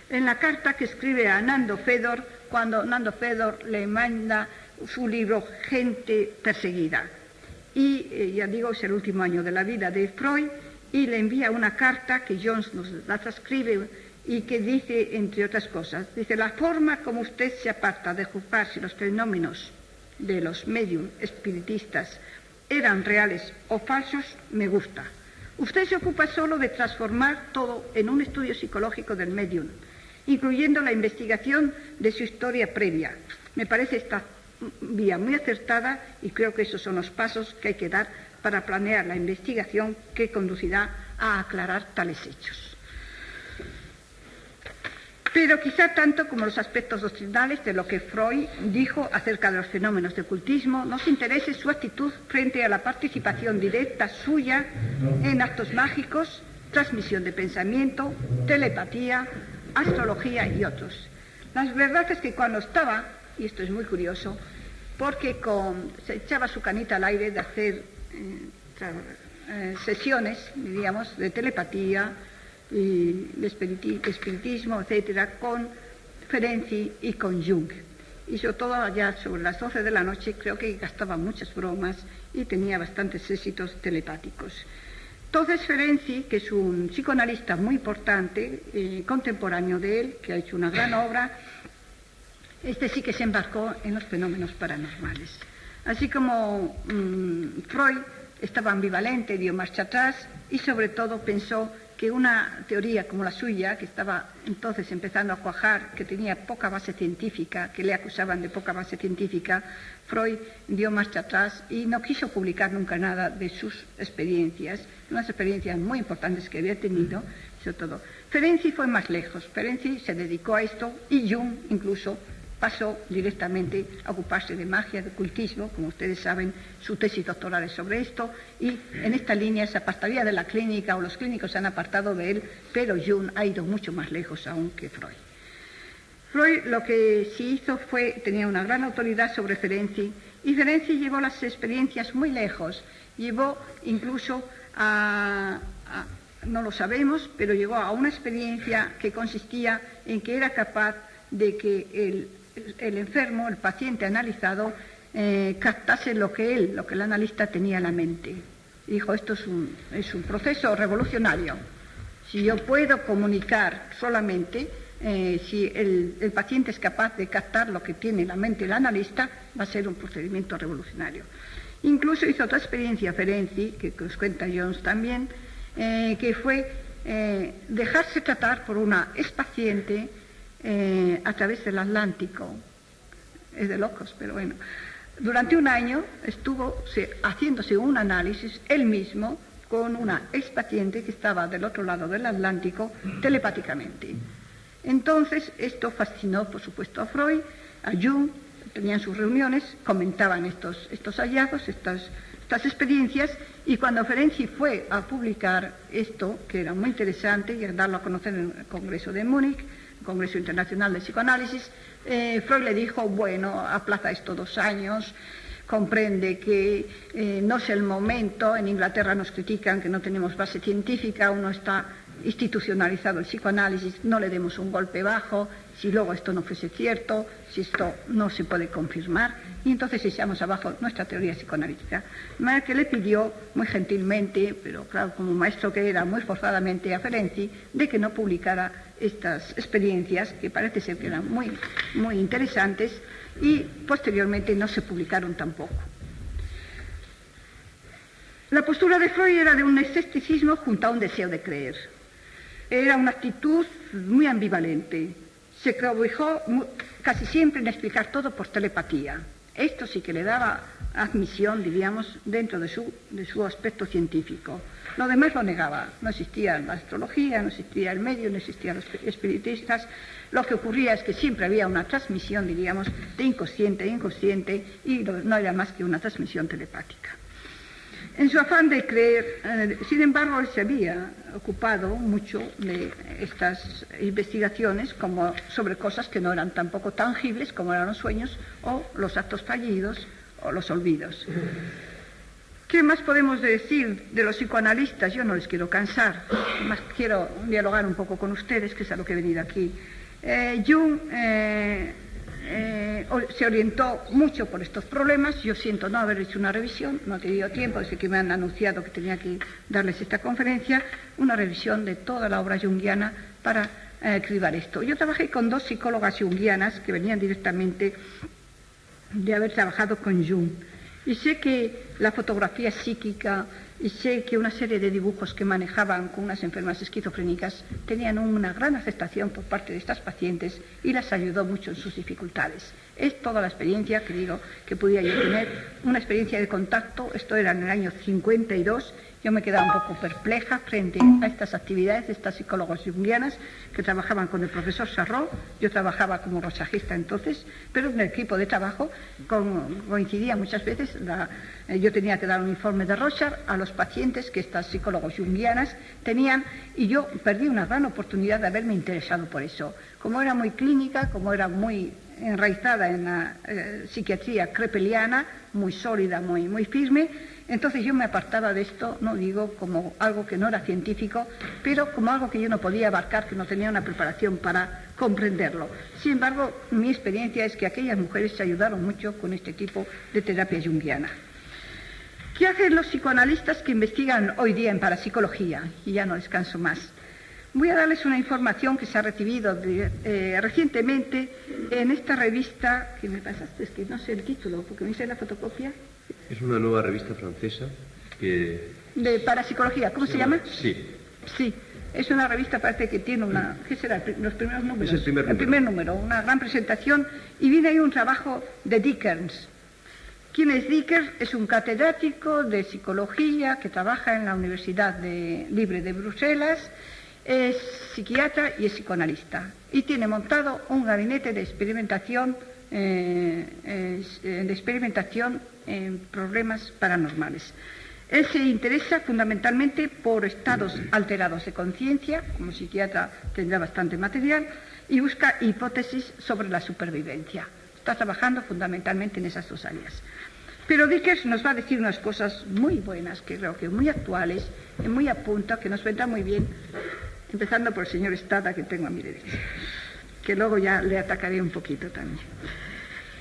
en la carta que escribe a Nando Fedor, cuando Nando Fedor le manda su libro Gente Perseguida. Y ya digo, es el último año de la vida de Freud, y le envía una carta que Jones nos la transcribe y que dice, entre otras cosas, dice, la forma como usted se aparta de juzgar si los fenómenos de los medium espiritistas eran reales o falsos, me gusta. Usted se ocupa solo de transformar todo en un estudio psicológico del medium, incluyendo la investigación de su historia previa. Me parece esta vía muy acertada y creo que esos son los pasos que hay que dar para planear la investigación que conducirá a aclarar tales hechos. Pero quizá tanto como los aspectos doctrinales de lo que Freud dijo acerca de los fenómenos de ocultismo, nos interese su actitud frente a la participación directa suya en actos mágicos, transmisión de pensamiento, telepatía, astrología y otros. La verdad es que cuando estaba, y esto es muy curioso, porque se echaba su canita al aire de hacer sesiones, diríamos, de telepatía y de espiritismo, etcétera, con Ferenczi y con Jung. Y sobre todo allá sobre las 12 de la noche creo que gastaba muchas bromas y tenía bastantes éxitos telepáticos. Entonces Ferenczi, que es un psicoanalista muy importante, contemporáneo de él, que ha hecho una gran obra, este sí que se embarcó en los fenómenos paranormales. Así como Freud estaba ambivalente, dio marcha atrás y sobre todo pensó que una teoría como la suya, que estaba entonces empezando a cuajar, que tenía poca base científica, que le acusaban de poca base científica, Freud dio marcha atrás y no quiso publicar nunca nada de sus experiencias, unas experiencias muy importantes que había tenido, sobre todo. Ferenczi fue más lejos, Ferenczi se dedicó a esto y Jung incluso pasó directamente a ocuparse de magia, de ocultismo, como ustedes saben, su tesis doctoral es sobre esto, y en esta línea se apartaría de la clínica, o los clínicos se han apartado de él, pero Jung ha ido mucho más lejos aún que Freud. Freud lo que sí hizo fue, tenía una gran autoridad sobre Ferenczi, y Ferenczi llevó las experiencias muy lejos, llevó incluso no lo sabemos, pero llegó a una experiencia que consistía en que era capaz de que el enfermo, el paciente analizado, captase lo que el analista tenía en la mente. Y dijo, esto es un proceso revolucionario. Si yo puedo comunicar solamente, si el paciente es capaz de captar lo que tiene en la mente el analista, va a ser un procedimiento revolucionario. Incluso hizo otra experiencia Ferenczi, que os cuenta Jones también, que fue dejarse tratar por una expaciente a través del Atlántico. Es de locos, pero bueno. Durante un año estuvo haciéndose un análisis él mismo con una expaciente que estaba del otro lado del Atlántico telepáticamente. Entonces esto fascinó, por supuesto, a Freud, a Jung, tenían sus reuniones, comentaban estos hallazgos, estas experiencias, y cuando Ferenczi fue a publicar esto, que era muy interesante, y a darlo a conocer en el Congreso de Múnich, el Congreso Internacional de Psicoanálisis, Freud le dijo, bueno, aplaza esto 2 años, comprende que no es el momento, en Inglaterra nos critican que no tenemos base científica, uno está institucionalizado el psicoanálisis, no le demos un golpe bajo, si luego esto no fuese cierto, si esto no se puede confirmar, y entonces echamos abajo nuestra teoría psicoanalítica. De manera que le pidió muy gentilmente, pero claro, como maestro que era, muy forzadamente a Ferenczi, de que no publicara estas experiencias, que parece ser que eran muy, muy interesantes, y posteriormente no se publicaron tampoco. La postura de Freud era de un escepticismo junto a un deseo de creer. Era una actitud muy ambivalente. Se cobijó casi siempre en explicar todo por telepatía. Esto sí que le daba admisión, diríamos, dentro de su aspecto científico. Lo demás lo negaba. No existía la astrología, no existía el medio, no existían los espiritistas. Lo que ocurría es que siempre había una transmisión, diríamos, de inconsciente a inconsciente, y no era más que una transmisión telepática. En su afán de creer, sin embargo, él se había ocupado mucho de estas investigaciones como sobre cosas que no eran tampoco tangibles como eran los sueños o los actos fallidos o los olvidos. ¿Qué más podemos decir de los psicoanalistas? Yo no les quiero cansar, más quiero dialogar un poco con ustedes, que es a lo que he venido aquí. Jung se orientó mucho por estos problemas. Yo siento no haber hecho una revisión, no he tenido tiempo desde que me han anunciado que tenía que darles esta conferencia, una revisión de toda la obra junguiana para cribar esto. Yo trabajé con 2 psicólogas junguianas que venían directamente de haber trabajado con Jung, y sé que la fotografía psíquica y sé que una serie de dibujos que manejaban con unas enfermas esquizofrénicas tenían una gran aceptación por parte de estas pacientes y las ayudó mucho en sus dificultades. Es toda la experiencia que digo que podía yo tener, una experiencia de contacto. Esto era en el año 52, yo me quedaba un poco perpleja frente a estas actividades de estas psicólogas junguianas que trabajaban con el profesor Sarraud. Yo trabajaba como rosajista entonces, pero en el equipo de trabajo coincidía muchas veces, yo tenía que dar un informe de Rorschach a los pacientes que estas psicólogas junguianas tenían, y yo perdí una gran oportunidad de haberme interesado por eso. Como era muy clínica, como era muy enraizada en la psiquiatría crepeliana, muy sólida, muy firme, entonces yo me apartaba de esto, no digo como algo que no era científico, pero como algo que yo no podía abarcar, que no tenía una preparación para comprenderlo. Sin embargo, mi experiencia es que aquellas mujeres se ayudaron mucho con este tipo de terapia junguiana. ¿Qué hacen los psicoanalistas que investigan hoy día en parapsicología? Y ya no descanso más. Voy a darles una información que se ha recibido recientemente en esta revista, que me pasaste, es que no sé el título, porque me hice la fotocopia. Es una nueva revista francesa que... ¿De parapsicología? ¿Cómo se llama? Sí. Sí, es una revista, parece que tiene una... ¿Qué será? Los primeros números. Es el primer número. El primer número, una gran presentación, y viene ahí un trabajo de Dickens. ¿Quién es Dickens? Es un catedrático de psicología que trabaja en la Universidad Libre de Bruselas, es psiquiatra y es psicoanalista, y tiene montado un gabinete de experimentación en problemas paranormales. Él se interesa fundamentalmente por estados alterados de conciencia, como psiquiatra tendrá bastante material, y busca hipótesis sobre la supervivencia. Está trabajando fundamentalmente en esas 2 áreas. Pero Dickens nos va a decir unas cosas muy buenas, que creo que muy actuales, y muy a punto, que nos vendrá muy bien, empezando por el señor Stada, que tengo a mi derecha, que luego ya le atacaré un poquito también.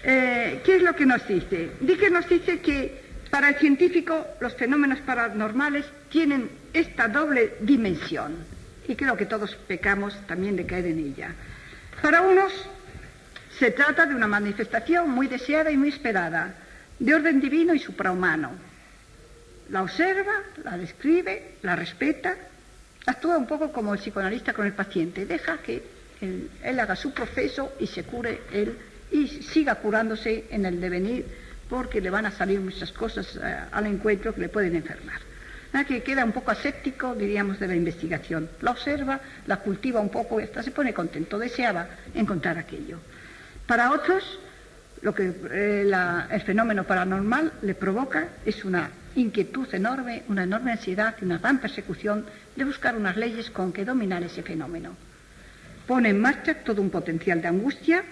¿Qué es lo que nos dice? Dickens nos dice que para el científico los fenómenos paranormales tienen esta doble dimensión, y creo que todos pecamos también de caer en ella. Para unos se trata de una manifestación muy deseada y muy esperada, de orden divino y suprahumano. La observa, la describe, la respeta, actúa un poco como el psicoanalista con el paciente, deja que él haga su proceso y se cure él y siga curándose en el devenir, porque le van a salir muchas cosas al encuentro que le pueden enfermar. Que queda un poco aséptico, diríamos, de la investigación. La observa, la cultiva un poco y hasta se pone contento, deseaba encontrar aquello. Para otros, lo que el fenómeno paranormal le provoca es una inquietud enorme, una enorme ansiedad y una gran persecución de buscar unas leyes con que dominar ese fenómeno. Pone en marcha todo un potencial de angustia.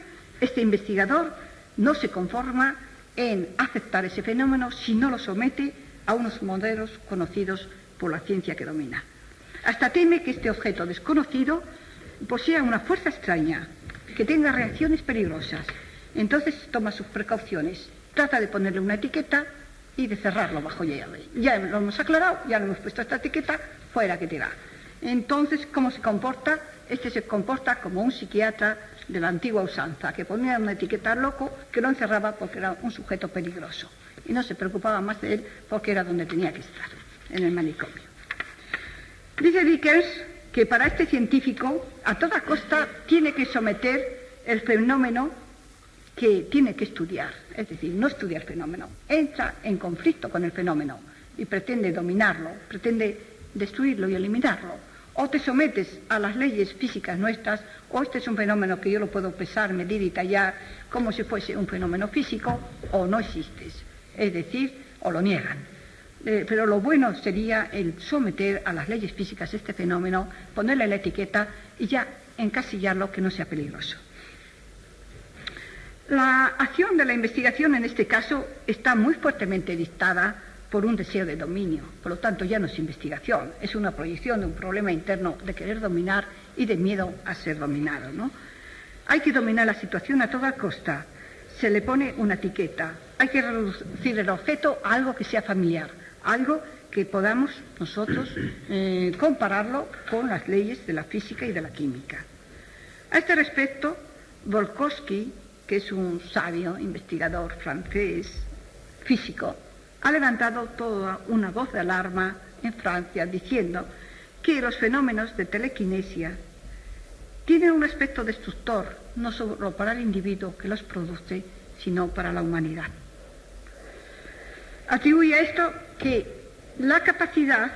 Este investigador no se conforma en aceptar ese fenómeno si no lo somete a unos modelos conocidos por la ciencia que domina. Hasta teme que este objeto desconocido posea una fuerza extraña, que tenga reacciones peligrosas. Entonces toma sus precauciones, trata de ponerle una etiqueta y de cerrarlo bajo llave. Ya lo hemos aclarado, ya le hemos puesto esta etiqueta, fuera que te da. Entonces, ¿cómo se comporta? Este se comporta como un psiquiatra de la antigua usanza, que ponía una etiqueta al loco, que lo encerraba porque era un sujeto peligroso. Y no se preocupaba más de él porque era donde tenía que estar, en el manicomio. Dice Dickens que para este científico, a toda costa, tiene que someter el fenómeno que tiene que estudiar. Es decir, no estudia el fenómeno, entra en conflicto con el fenómeno y pretende dominarlo, pretende destruirlo y eliminarlo. O te sometes a las leyes físicas nuestras, o este es un fenómeno que yo lo puedo pesar, medir y tallar como si fuese un fenómeno físico, o no existes. Es decir, o lo niegan. Pero lo bueno sería el someter a las leyes físicas este fenómeno, ponerle la etiqueta y ya encasillarlo, que no sea peligroso. La acción de la investigación en este caso está muy fuertemente dictada por un deseo de dominio. Por lo tanto, ya no es investigación, es una proyección de un problema interno de querer dominar y de miedo a ser dominado, ¿no? Hay que dominar la situación a toda costa. Se le pone una etiqueta. Hay que reducir el objeto a algo que sea familiar, algo que podamos nosotros compararlo con las leyes de la física y de la química. A este respecto, Volokhovsky, que es un sabio investigador francés, físico, ha levantado toda una voz de alarma en Francia diciendo que los fenómenos de telequinesia tienen un aspecto destructor, no solo para el individuo que los produce, sino para la humanidad. Atribuye a esto que la capacidad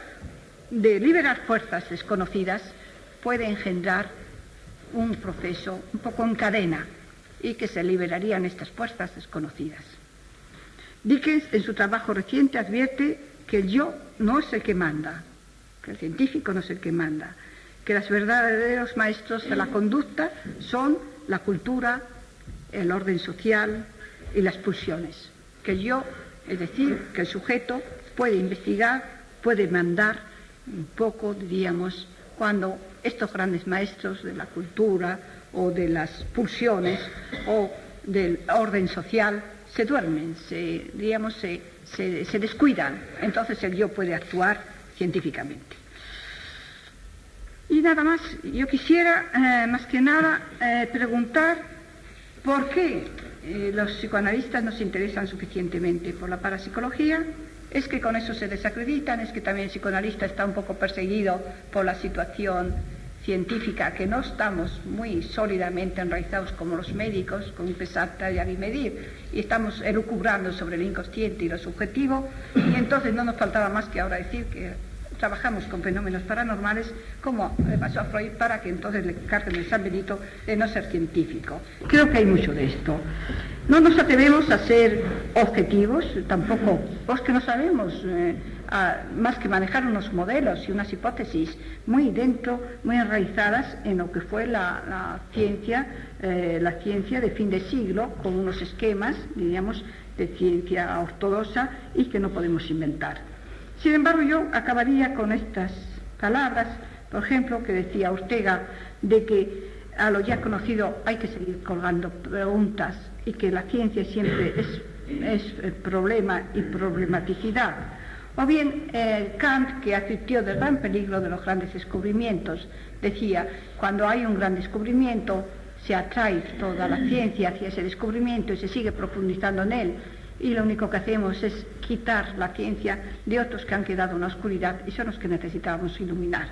de liberar fuerzas desconocidas puede engendrar un proceso un poco en cadena y que se liberarían estas fuerzas desconocidas. Dickens, en su trabajo reciente, advierte que el yo no es el que manda, que el científico no es el que manda, que los verdaderos maestros de la conducta son la cultura, el orden social y las pulsiones. Que el yo, es decir, que el sujeto puede investigar, puede mandar un poco, diríamos, cuando estos grandes maestros de la cultura o de las pulsiones o del orden social se duermen, se descuidan. Entonces el yo puede actuar científicamente. Y nada más, yo quisiera, más que nada, preguntar por qué los psicoanalistas no se interesan suficientemente por la parapsicología. ¿Es que con eso se desacreditan? ¿Es que también el psicoanalista está un poco perseguido por la situación científica, que no estamos muy sólidamente enraizados como los médicos, con pesar, tallar y medir, y estamos elucubrando sobre el inconsciente y lo subjetivo, y entonces no nos faltaba más que ahora decir que trabajamos con fenómenos paranormales, como le pasó a Freud, para que entonces le carguen el San Benito de no ser científico. Creo que hay mucho de esto. No nos atrevemos a ser objetivos, tampoco, pues que no sabemos más que manejar unos modelos y unas hipótesis muy dentro, muy enraizadas en lo que fue la ciencia de fin de siglo, con unos esquemas, diríamos, de ciencia ortodoxa y que no podemos inventar. Sin embargo, yo acabaría con estas palabras, por ejemplo, que decía Ortega, de que a lo ya conocido hay que seguir colgando preguntas y que la ciencia siempre es problema y problematicidad. O bien Kant, que advirtió del gran peligro de los grandes descubrimientos, decía, cuando hay un gran descubrimiento, se atrae toda la ciencia hacia ese descubrimiento y se sigue profundizando en él, y lo único que hacemos es quitar la ciencia de otros que han quedado en la oscuridad y son los que necesitábamos iluminar.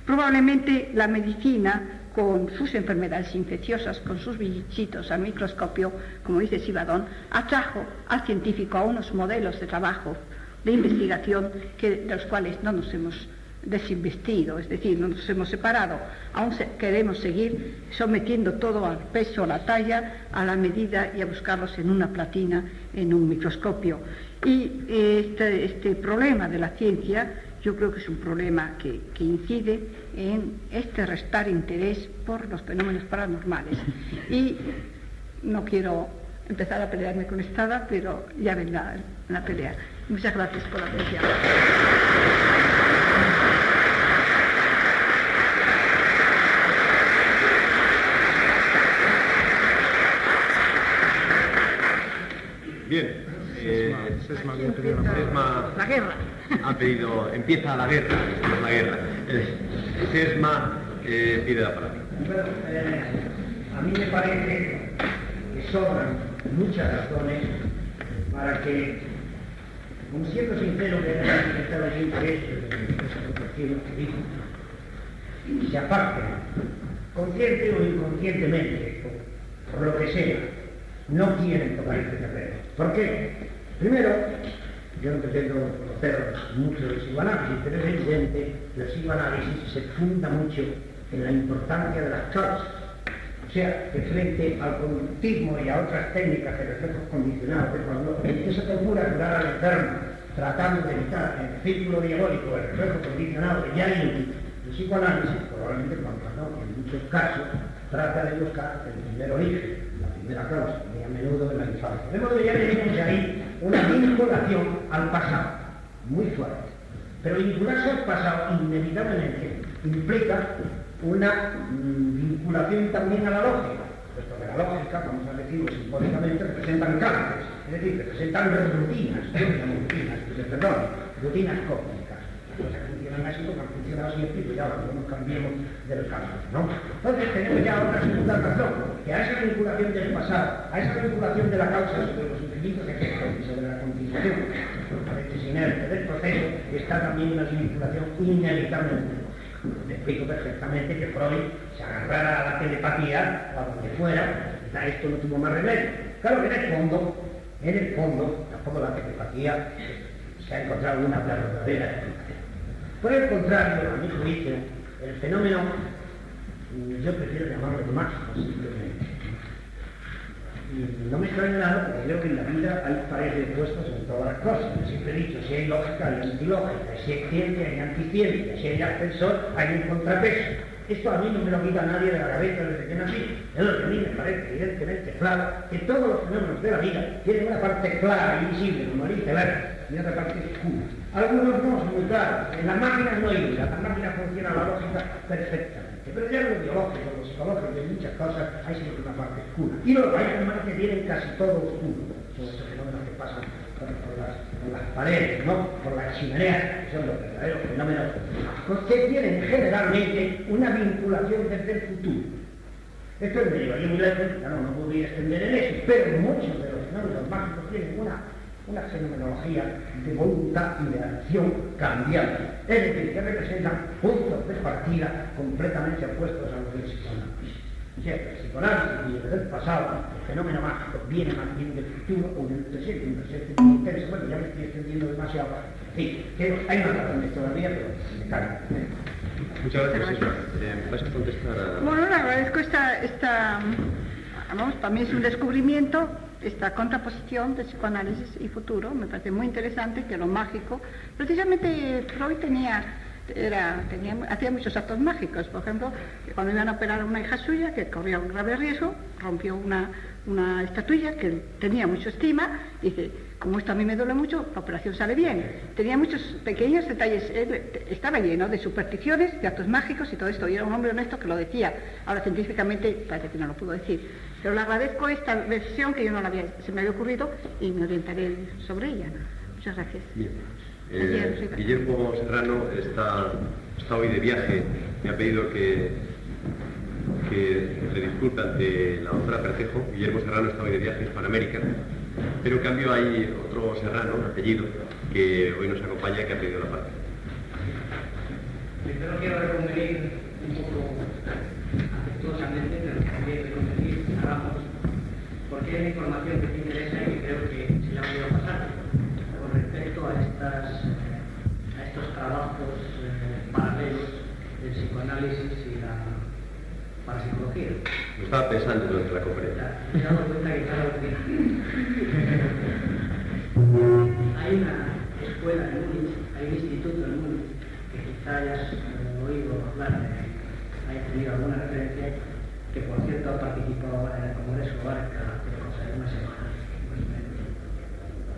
Probablemente la medicina, con sus enfermedades infecciosas, con sus bichitos al microscopio, como dice Sivadón, atrajo al científico a unos modelos de trabajo, de investigación, de los cuales no nos hemos desinvestido, es decir, no nos hemos separado, aún queremos seguir sometiendo todo al peso, a la talla, a la medida y a buscarlos en una platina, en un microscopio. Y este problema de la ciencia yo creo que es un problema que incide en este restar interés por los fenómenos paranormales. Y no quiero empezar a pelearme con Estrada, pero ya vendrá la pelea. Muchas gracias por la atención. Bien. Sesma La guerra. Ha pedido, empieza la guerra, la guerra. Sesma pide la palabra. Bueno, a mí me parece que sobran muchas razones para que, como siendo sincero que estaba el interés que dijo, se aparten, consciente o inconscientemente, por lo que sea, no quieren tocar este terreno. ¿Por qué? Primero, yo no pretendo conocer mucho del psicoanálisis, pero es evidente que el psicoanálisis se funda mucho en la importancia de las causas. O sea, que frente al conductismo y a otras técnicas de reflejos condicionados, cuando se procura curar al enfermo, tratando de evitar el círculo diabólico, el reflejo condicionado que ya hay el psicoanálisis, probablemente cuando no, en muchos casos, trata de buscar el primer origen, la primera causa, muy a menudo en la infancia. De modo que ya tenemos ahí una vinculación al pasado, muy fuerte. Pero vincularse al pasado inevitablemente implica una vinculación también a la lógica, puesto que la lógica, vamos a decirlo simbólicamente, representan cánones, es decir, representan rutinas, rutinas cósmicas. Las cosas funcionan así porque han funcionado siempre y cuidado, no nos cambiemos del campo, ¿no? Entonces tenemos ya otra segunda razón, que a esa vinculación del pasado, a esa vinculación de la causa sobre los infinitos efectos y sobre la continuación, a veces inerte del proceso, está también una vinculación inevitablemente. Me explico perfectamente que Freud se agarrara a la telepatía o a donde fuera, a esto no tuvo más remedio. Claro que en el fondo, tampoco la telepatía se ha encontrado una verdadera explicación. Por el contrario, a mi juicio, el fenómeno, yo prefiero llamarlo mágico simplemente. Y no me extraña nada porque creo que en la vida hay pares de opuestos en todas las cosas. Yo siempre he dicho, si hay lógica hay antilógica, si hay ciencia hay anticiencia, si hay ascensor hay un contrapeso. Esto a mí no me lo quita nadie de la cabeza desde que nací. Es lo que a mí me parece evidentemente claro que todos los fenómenos de la vida tienen una parte clara y visible, como el iceberg, y otra parte oscura. Algunos no son muy claros. En las máquinas no hay duda, en las máquinas funciona la lógica perfectamente. Pero ya lo biológico, lo psicológico, de muchas cosas, hay siempre una parte oscura. Y luego hay hermanos que tienen casi todo oscuro. Son estos fenómenos que pasan por las paredes, ¿no? Por las chimeneas, que son los verdaderos fenómenos mágicos, que tienen generalmente una vinculación desde el futuro. Esto me llevaría muy lejos, claro, no podría extender en eso, pero muchos de los fenómenos mágicos tienen una fenomenología de voluntad y de acción cambiante, es decir, que representan puntos de partida completamente opuestos a los del psicoanálisis. O sea, el psicoanálisis viene del pasado, el fenómeno mágico viene más bien del futuro o del presente, un presente muy intenso. Bueno, ya me estoy extendiendo demasiado. Sí, que hay más razones todavía, pero me cago. Muchas gracias, Sesma. ¿Vas a contestar a...? Bueno, le agradezco vamos, para mí es un descubrimiento, esta contraposición de psicoanálisis y futuro. Me parece muy interesante que lo mágico, precisamente Freud hacía muchos actos mágicos. Por ejemplo, que cuando iban a operar a una hija suya que corría un grave riesgo, rompió una estatuilla que tenía mucha estima, y dice, como esto a mí me duele mucho, la operación sale bien. Tenía muchos pequeños detalles, él estaba lleno de supersticiones, de actos mágicos y todo esto, y era un hombre honesto que lo decía. Ahora científicamente parece que no lo pudo decir, pero le agradezco esta versión que yo se me había ocurrido y me orientaré sobre ella. Muchas gracias. Bien. Guillermo Serrano está hoy de viaje. Me ha pedido que le disculpe ante la doctora Percejo. Guillermo Serrano está hoy de viaje en Hispanoamérica, pero en cambio hay otro Serrano, un apellido, que hoy nos acompaña y que ha pedido la palabra. Yo quiero reconvenir un poco afectuosamente, pero también reconvenir a Ramos, porque hay información que te interesa y creo que se la voy a pasar con respecto a estos trabajos el psicoanálisis y la parapsicología. Lo estaba pensando durante la conferencia. Me he dado cuenta que cada vez hay una escuela en Múnich, hay un instituto en Múnich, que quizá hayas oído hablar, hayas tenido alguna referencia, que por cierto ha participado ahora en el Congreso Barca de cosa de una semana,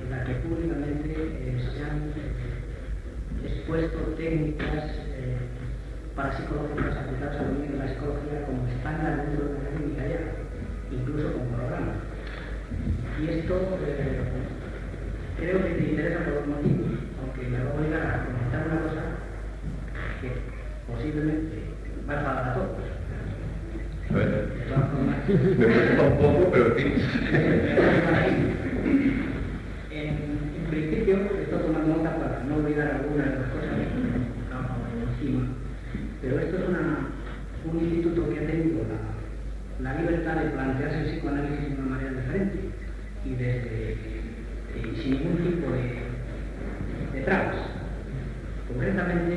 en la que públicamente se han expuesto técnicas parapsicológicas aplicadas al dominio de la psicología como estándar dentro de la técnica ya, incluso como programa. Y esto creo que te interesa por dos motivos, aunque me va a obligar a comentar una cosa que posiblemente va a enfadar a todos. A ver. De todas formas, Me preocupa un poco, pero en fin. En principio, estoy tomando nota para no olvidar algunas de las cosas que estamos encima, pero esto es un instituto que ha tenido la libertad de plantearse el psicoanálisis de una manera diferente y sin ningún tipo de trabas. Concretamente,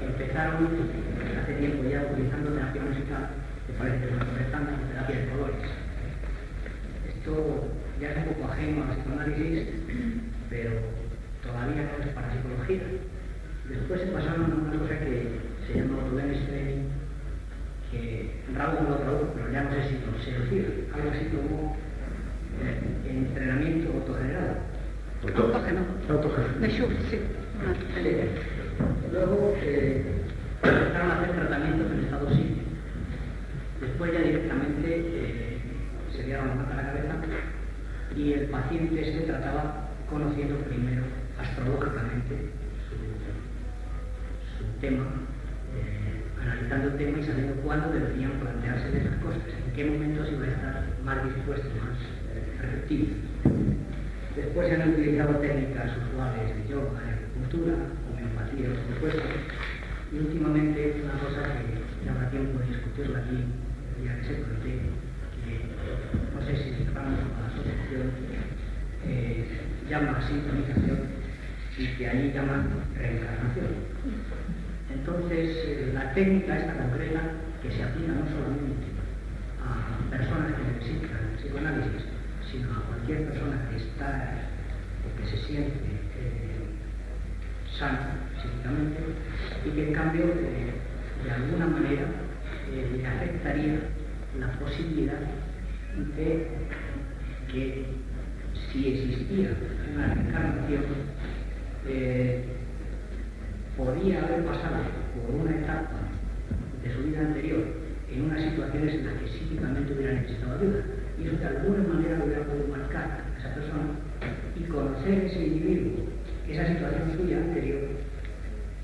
empezaron hace tiempo ya utilizando terapia musical, que parece que es una constante, terapia de colores. Esto ya es un poco ajeno al psicoanálisis, pero todavía no es parapsicología. Después se pasaron a una cosa que se llama autoawareness training, que Raúl no lo tradujo, pero ya no sé si lo sé decir, algo así como entrenamiento autogenerado. Autógeno. De Schultz, sí. Luego empezaron a hacer tratamientos en estado psíquico. Después ya directamente se dieron la mano a la cabeza y el paciente se trataba conociendo primero astrológicamente su tema, analizando el tema y sabiendo cuándo deberían plantearse esas cosas, en qué momentos iba a estar más dispuesto, más receptivo. Después se han utilizado técnicas usuales de yoga, de acupuntura, homeopatía, por supuesto, y últimamente una cosa que ya habrá tiempo de discutirla aquí, ya que se plantea, que no sé si vamos a la asociación, llama sintonización y que allí llaman reencarnación. Entonces, la técnica esta concreta, que se aplica no solamente a personas que necesitan psicoanálisis, sino a cualquier persona que está o que se siente sana psíquicamente y que en cambio de alguna manera le afectaría la posibilidad de que si existía una reencarnación podría haber pasado por una etapa de su vida anterior en unas situaciones en las que psíquicamente hubiera necesitado ayuda. Y eso de alguna manera hubiera podido marcar a esa persona y conocer ese individuo, esa situación suya anterior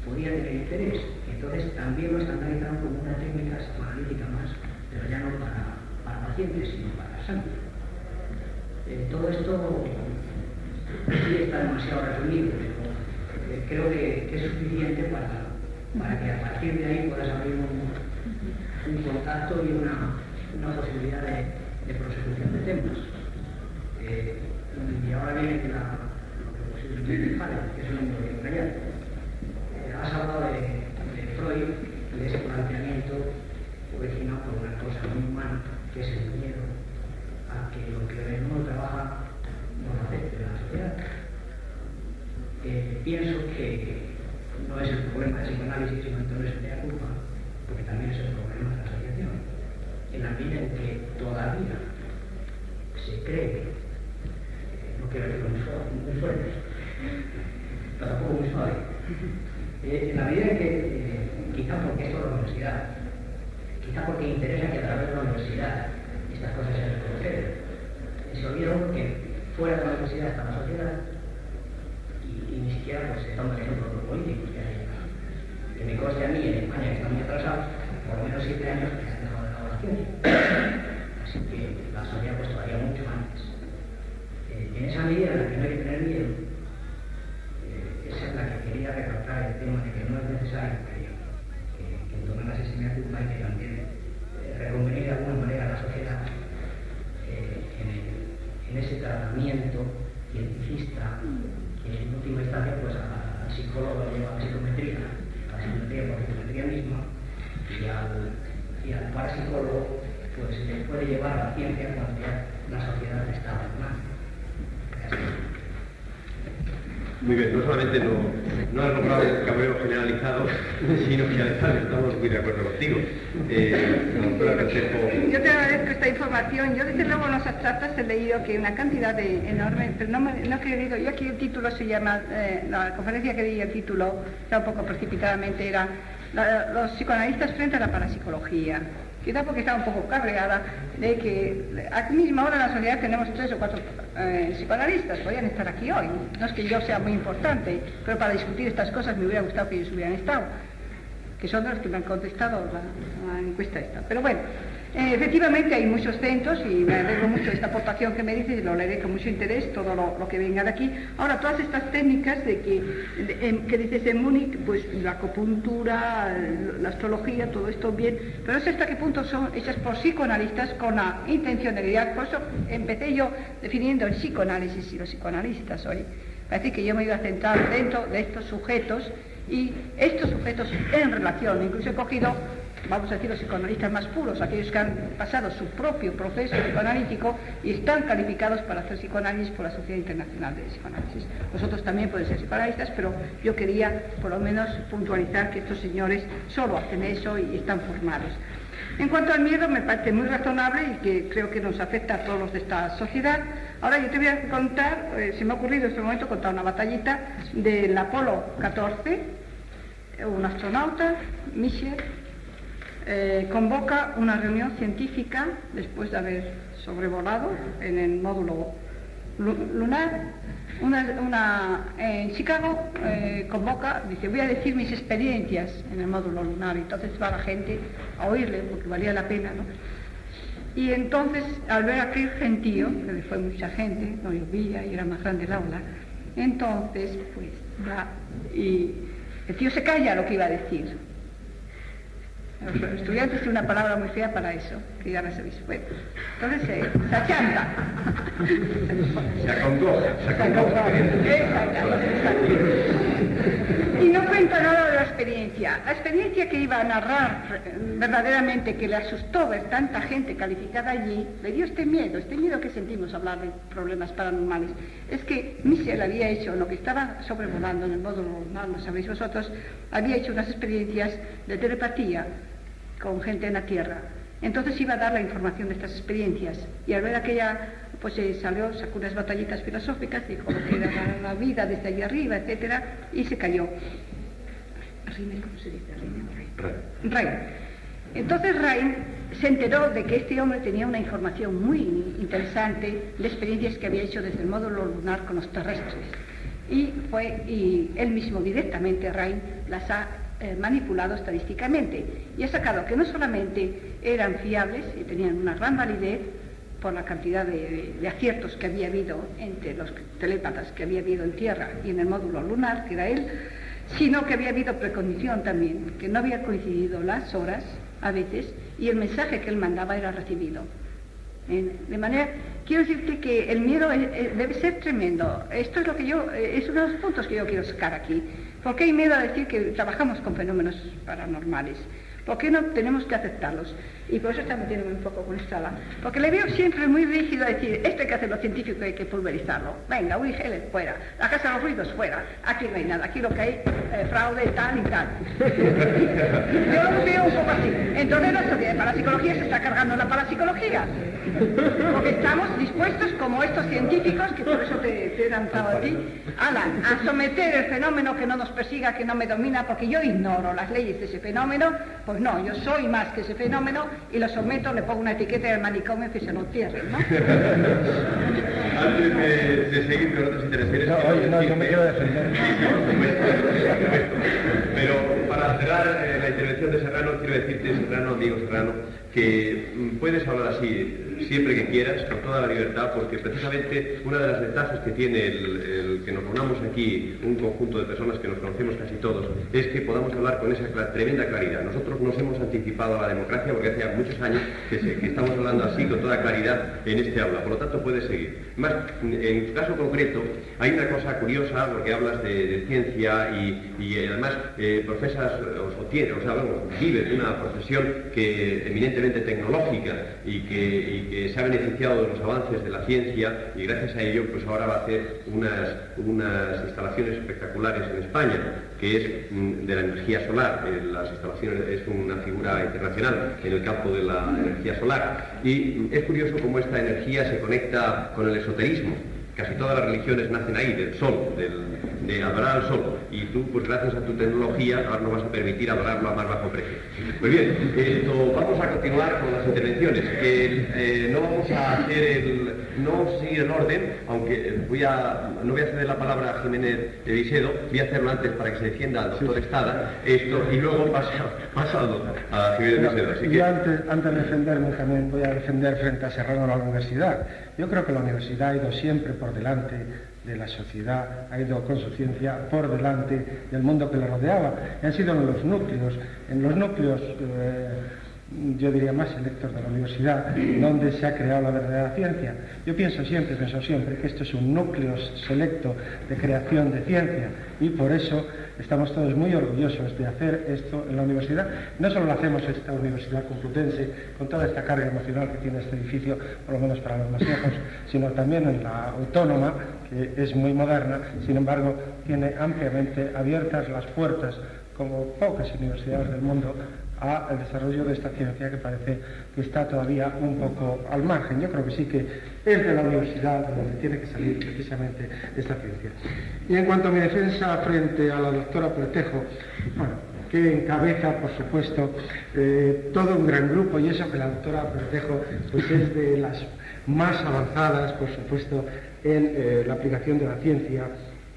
podía tener interés. Entonces también lo estandarizaron como una técnica psicoanalítica más, pero ya no para pacientes, sino para santos. Todo esto sí está demasiado resumido, pero creo que es suficiente para que a partir de ahí puedas abrir un contacto y una posibilidad de prosecución de temas. Y ahora viene lo que posiblemente fale, que es un hombre bien callado. Has hablado de Freud y de ese planteamiento originado por una cosa muy humana, que es el miedo a que lo que uno trabaja no lo acepte la sociedad. Pienso que no es el problema del psicoanálisis, sino entonces de la culpa, porque también es el problema de la asociación. En la medida en que todavía se cree, no quiero decirlo muy fuerte, pero tampoco muy suave, en la medida en que, quizá porque esto es la universidad, quizá porque interesa que a través de la universidad estas cosas se reconozcan, se olvidan que fuera de la universidad está la sociedad y ni siquiera pues estamos teniendo los políticos que me conste a mí en España que están muy atrasados, por lo menos 7 años que se han dejado de la oración. Así que la sociedad pues todavía mucho antes. En esa medida en la que no hay que tener miedo, esa es la que quería recalcar el tema de que no es necesario que tomen la sistema culpa y que también reconvenir de alguna manera a la sociedad en ese tratamiento cientifista que en última instancia pues al psicólogo lleva a la psicometría, a la psicometría por la psicometría misma, y al parapsicólogo pues le puede llevar la ciencia cuando ya la sociedad está abandonada. Muy bien, no solamente no has logrado el cabreo generalizado, sino que además estamos muy de acuerdo contigo. Yo te agradezco esta información. Yo desde luego en los abstractos he leído que una cantidad enorme, pero no he querido, yo aquí el título se llama, la conferencia que di, el título, está un poco precipitadamente, era los psicoanalistas frente a la parapsicología. Quizá porque estaba un poco cabreada de que aquí mismo ahora en la sociedad tenemos 3 o 4 psicoanalistas, podrían estar aquí hoy. No es que yo sea muy importante, pero para discutir estas cosas me hubiera gustado que ellos hubieran estado, que son los que me han contestado la encuesta esta. Pero bueno, efectivamente hay muchos centros y me alegro mucho de esta aportación que me dices y lo leeré con mucho interés, todo lo que venga de aquí. Ahora, todas estas técnicas de que dices en Múnich, pues la acupuntura, la astrología, todo esto bien, pero no sé hasta qué punto son hechas por psicoanalistas con la intencionalidad. Por eso empecé yo definiendo el psicoanálisis y los psicoanalistas hoy. Parece que yo me iba a centrar dentro de estos sujetos y estos sujetos en relación, incluso he cogido, vamos a decir, los psicoanalistas más puros, aquellos que han pasado su propio proceso psicoanalítico y están calificados para hacer psicoanálisis por la Sociedad Internacional de Psicoanálisis. Vosotros también podéis ser psicoanalistas, pero yo quería por lo menos puntualizar que estos señores solo hacen eso y están formados. En cuanto al miedo, me parece muy razonable y que creo que nos afecta a todos los de esta sociedad. Ahora yo te voy a contar, se me ha ocurrido en este momento contar una batallita del Apolo 14, un astronauta, Michel, convoca una reunión científica después de haber sobrevolado en el módulo lunar. En Chicago convoca, dice, voy a decir mis experiencias en el módulo lunar, y entonces va la gente a oírle porque valía la pena, ¿no? Y entonces, al ver aquel gentío, que fue mucha gente, no llovía y era más grande el aula, entonces, pues, va y el tío se calla lo que iba a decir. Los estudiantes tienen una palabra muy fea para eso, que ya la sabéis. Bueno, entonces se achanta. Se acongoja. Y no cuenta nada de la experiencia. La experiencia que iba a narrar verdaderamente, que le asustó ver tanta gente calificada allí, le dio este miedo que sentimos hablar de problemas paranormales. Es que Michel había hecho lo que estaba sobrevolando en el módulo lunar, lo sabéis vosotros, había hecho unas experiencias de telepatía con gente en la Tierra. Entonces iba a dar la información de estas experiencias y al ver aquella, pues sacó unas batallitas filosóficas, dijo lo que era la vida desde allí arriba, etcétera, y se cayó. ¿Cómo se dice? Rein. Entonces Rein se enteró de que este hombre tenía una información muy interesante de experiencias que había hecho desde el módulo lunar con los terrestres. Y él mismo directamente, Rein, las ha manipulado estadísticamente y ha sacado que no solamente eran fiables y tenían una gran validez por la cantidad de aciertos que había habido entre los telépatas que había habido en Tierra y en el módulo lunar, que era él, sino que había habido precondición también, que no había coincidido las horas a veces y el mensaje que él mandaba era recibido. De manera, quiero decirte que el miedo debe ser tremendo. Esto es lo que es uno de los puntos que yo quiero sacar aquí. ¿Por qué hay miedo a decir que trabajamos con fenómenos paranormales? ¿Por qué no tenemos que aceptarlos? Y por eso está metiéndome un poco con esta ala. Porque le veo siempre muy rígido a decir, esto hay que hacerlo científico, hay que pulverizarlo. Venga, Uri Geller, fuera. La casa de los ruidos, fuera. Aquí no hay nada. Aquí lo que hay, fraude, tal y tal. Yo lo veo un poco así. Entonces la sociedad de parapsicología se está cargando la parapsicología. Porque estamos dispuestos, como estos científicos, que por eso te he lanzado a ti, a someter el fenómeno que no nos persiga, que no me domina, porque yo ignoro las leyes de ese fenómeno. Pues no, yo soy más que ese fenómeno y lo someto, le pongo una etiqueta del manicomio que se lo entierre, ¿no? Antes de seguir con otras intervenciones... yo me quiero defender. Pero para cerrar la intervención de Serrano, quiero decirte, Serrano, amigo Serrano, que puedes hablar así siempre que quieras, con toda la libertad, porque precisamente una de las ventajas que tiene el que nos reunamos aquí, un conjunto de personas que nos conocemos casi todos, es que podamos hablar con esa tremenda claridad. Nosotros nos hemos anticipado a la democracia porque hace muchos años que estamos hablando así con toda claridad en este aula, por lo tanto puedes seguir. Más, en tu caso concreto, hay una cosa curiosa, porque hablas de ciencia y además profesas, vives una profesión que eminentemente tecnológica y que se ha beneficiado de los avances de la ciencia, y gracias a ello pues ahora va a hacer unas instalaciones espectaculares en España, que es de la energía solar. Las instalaciones es una figura internacional en el campo de la energía solar, y es curioso cómo esta energía se conecta con el esoterismo. Casi todas las religiones nacen ahí, del sol, de adorar al sol, y tú, pues gracias a tu tecnología, ahora nos vas a permitir adorarlo a más bajo precio. Pues bien, vamos a continuar con las intervenciones, que no vamos a seguir el orden, aunque no voy a ceder la palabra a Jiménez de Visedo, voy a hacerlo antes para que se defienda al doctor Estada, y luego pasado a Jiménez de Visedo. Así que... Yo antes de defenderme también voy a defender frente a Serrano la universidad. Yo creo que la universidad ha ido siempre por delante de la sociedad, ha ido con su ciencia por delante del mundo que le rodeaba. Y han sido en los núcleos, yo diría más selectos de la universidad, donde se ha creado la verdadera ciencia. Yo pienso siempre que esto es un núcleo selecto de creación de ciencia, y por eso estamos todos muy orgullosos de hacer esto en la universidad. No solo lo hacemos en esta Universidad Complutense, con toda esta carga emocional que tiene este edificio, por lo menos para los más viejos, sino también en la Autónoma, que es muy moderna, sin embargo, tiene ampliamente abiertas las puertas, como pocas universidades del mundo, al desarrollo de esta ciencia que parece que está todavía un poco al margen. Yo creo que sí que es de la universidad de donde tiene que salir precisamente esta ciencia. Y en cuanto a mi defensa frente a la doctora Pretejo, bueno, que encabeza, por supuesto, todo un gran grupo, y eso que la doctora Pretejo pues es de las más avanzadas, por supuesto, en la aplicación de la ciencia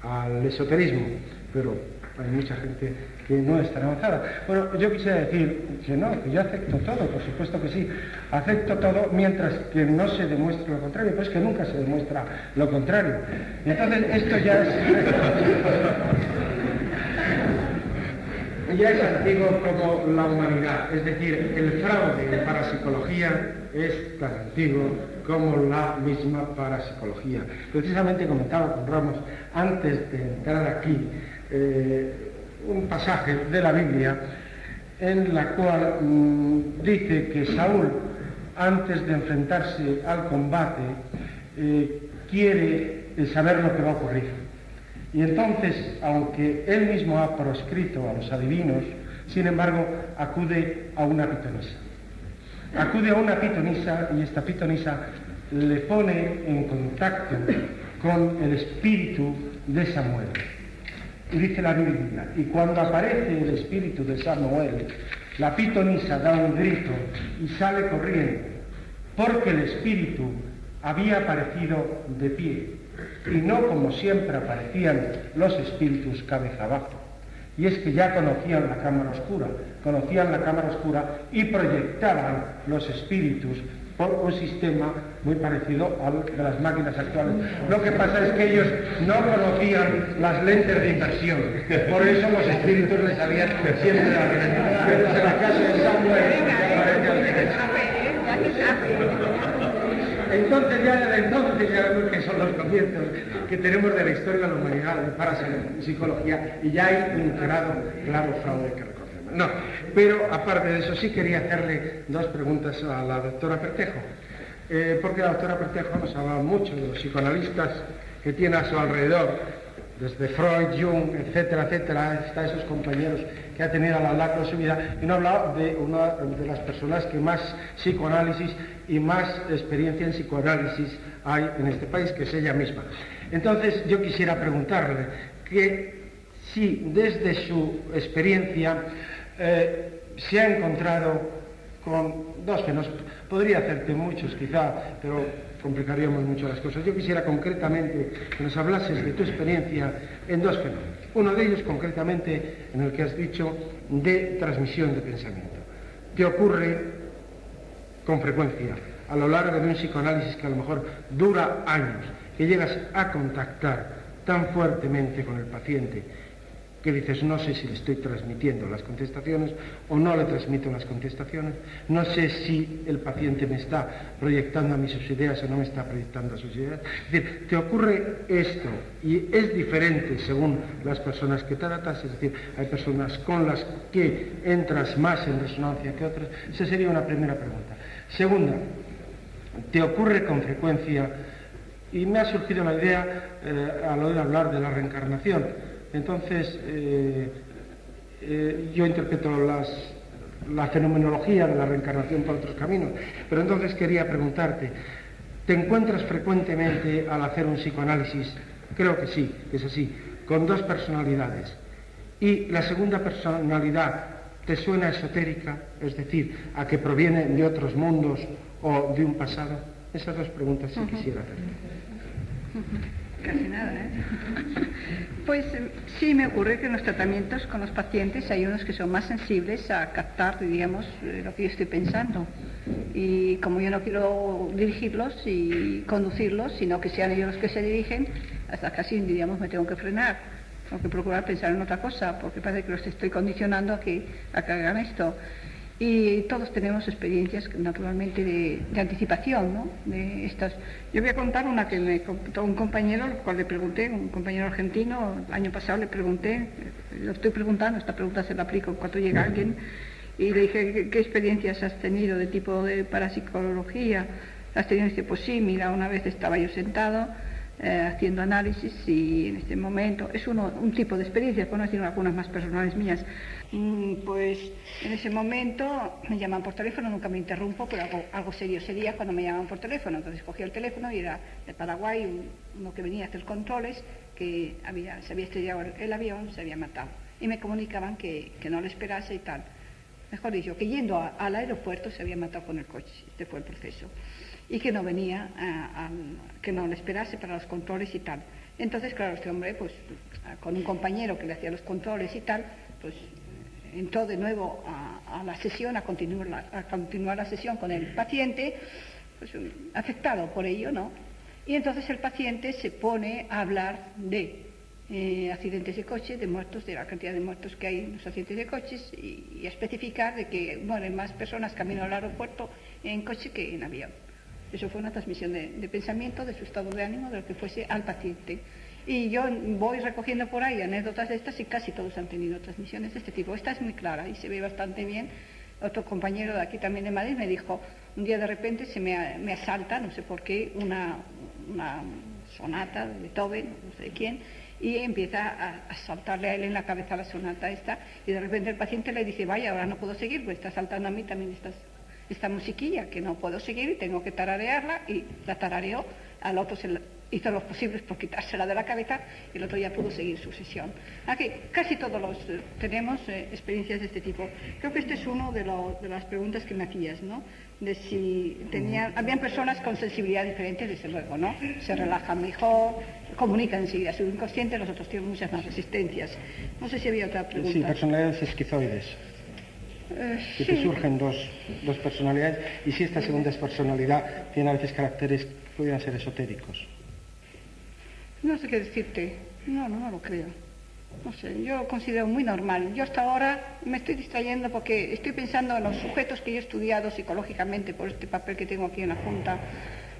al esoterismo, pero hay mucha gente que no es tan avanzada. Bueno, yo quisiera decir que no, que yo acepto todo, por supuesto que sí, acepto todo mientras que no se demuestre lo contrario, pues que nunca se demuestra lo contrario. Y entonces esto ya es antiguo como la humanidad, es decir, el fraude en parapsicología es tan antiguo como la misma parapsicología. Precisamente comentaba con Ramos, antes de entrar aquí, un pasaje de la Biblia en la cual dice que Saúl, antes de enfrentarse al combate, quiere saber lo que va a ocurrir. Y entonces, aunque él mismo ha proscrito a los adivinos, sin embargo, acude a una pitonisa. Acude a una pitonisa, y esta pitonisa le pone en contacto con el espíritu de Samuel. Y dice la Biblia, y cuando aparece el espíritu de Samuel, la pitonisa da un grito y sale corriendo, porque el espíritu había aparecido de pie, y no como siempre aparecían los espíritus cabeza abajo. Y es que ya conocían la cámara oscura y proyectaban los espíritus por un sistema muy parecido al de las máquinas actuales. Lo que pasa es que ellos no conocían las lentes de inversión, por eso los espíritus les habían siempre dado. Pero en la casa de Samuel entonces ya vemos que son los comienzos que tenemos de la historia de la humanidad, de parapsicología, y ya hay un claro fraude que reconocemos. No, pero aparte de eso sí quería hacerle dos preguntas a la doctora Pretejo, porque la doctora Pretejo nos hablaba mucho de los psicoanalistas que tiene a su alrededor, desde Freud, Jung, etcétera, etcétera, hasta esos compañeros que ha tenido a lo largo de su vida, y no hablaba de una de las personas que más psicoanálisis y más experiencia en psicoanálisis hay en este país, que es ella misma. Entonces yo quisiera preguntarle que si desde su experiencia se ha encontrado con dos fenómenos, podría hacerte muchos quizá, pero complicaríamos mucho las cosas. Yo quisiera concretamente que nos hablases de tu experiencia en dos fenómenos. Uno de ellos concretamente en el que has dicho de transmisión de pensamiento. ¿Te ocurre con frecuencia, a lo largo de un psicoanálisis que a lo mejor dura años, que llegas a contactar tan fuertemente con el paciente que dices, no sé si le estoy transmitiendo las contestaciones o no le transmito las contestaciones, no sé si el paciente me está proyectando a mí sus ideas o no me está proyectando a sus ideas. Es decir, te ocurre esto y es diferente según las personas que tratas, es decir, hay personas con las que entras más en resonancia que otras. Esa sería una primera pregunta. Segunda, te ocurre con frecuencia, y me ha surgido la idea al oír hablar de la reencarnación. Entonces, yo interpreto la fenomenología de la reencarnación por otros caminos, pero entonces quería preguntarte, ¿te encuentras frecuentemente al hacer un psicoanálisis? Creo que sí, que es así, con dos personalidades. Y la segunda personalidad te suena esotérica, es decir, a que proviene de otros mundos o de un pasado. Esas dos preguntas sí quisiera hacer. Casi nada, ¿eh? Pues sí me ocurre que en los tratamientos con los pacientes hay unos que son más sensibles a captar, diríamos, lo que yo estoy pensando. Y como yo no quiero dirigirlos y conducirlos, sino que sean ellos los que se dirigen, hasta casi, diríamos, me tengo que frenar. Tengo que procurar pensar en otra cosa, porque parece que los estoy condicionando a que hagan esto. Y todos tenemos experiencias, naturalmente, de anticipación, ¿no? De estas. Yo voy a contar una que me contó un compañero, al cual le pregunté, un compañero argentino, el año pasado le pregunté, lo estoy preguntando, esta pregunta se la aplico cuando llega alguien, y le dije, ¿qué experiencias has tenido de tipo de parapsicología? ¿Has tenido? Y dice, pues sí, mira, una vez estaba yo sentado haciendo análisis y en este momento, es un tipo de experiencia, por no decir algunas más personales mías, pues en ese momento me llaman por teléfono, nunca me interrumpo, pero algo serio sería cuando me llaman por teléfono. Entonces cogí el teléfono y era de Paraguay, uno que venía a hacer controles, que se había estrellado el avión, se había matado. Y me comunicaban que no le esperase y tal. Mejor dicho, que yendo al aeropuerto se había matado con el coche. Este fue el proceso. Y que no venía, que no le esperase para los controles y tal. Entonces, claro, este hombre, pues con un compañero que le hacía los controles y tal, pues entró de nuevo a la sesión, a continuar la sesión con el paciente, pues afectado por ello, ¿no? Y entonces el paciente se pone a hablar de accidentes de coche, de muertos, de la cantidad de muertos que hay en los accidentes de coches y a especificar de que mueren más personas camino al aeropuerto en coche que en avión. Eso fue una transmisión de pensamiento, de su estado de ánimo, de lo que fuese al paciente. Y yo voy recogiendo por ahí anécdotas de estas y casi todos han tenido transmisiones de este tipo. Esta es muy clara y se ve bastante bien. Otro compañero de aquí también de Madrid me dijo, un día de repente me asalta, no sé por qué, una sonata de Beethoven, no sé de quién, y empieza a saltarle a él en la cabeza la sonata esta, y de repente el paciente le dice, vaya, ahora no puedo seguir, pues está saltando a mí también esta musiquilla que no puedo seguir y tengo que tararearla, y la tarareó, al otro hizo lo posible por quitársela de la cabeza y el otro ya pudo seguir su sesión. Aquí casi todos tenemos experiencias de este tipo. Creo que este es uno de las preguntas que me hacías, ¿no? De si habían personas con sensibilidad diferente, desde luego, ¿no? Se relajan mejor, comunican enseguida su inconsciente, los otros tienen muchas más resistencias. No sé si había otra pregunta. Sí, personalidades esquizoides. Que te surgen dos personalidades, y si esta segunda personalidad tiene a veces caracteres que pudieran ser esotéricos. No sé qué decirte, no lo creo. No sé, yo lo considero muy normal. Yo hasta ahora me estoy distrayendo porque estoy pensando en los sujetos que yo he estudiado psicológicamente por este papel que tengo aquí en la Junta.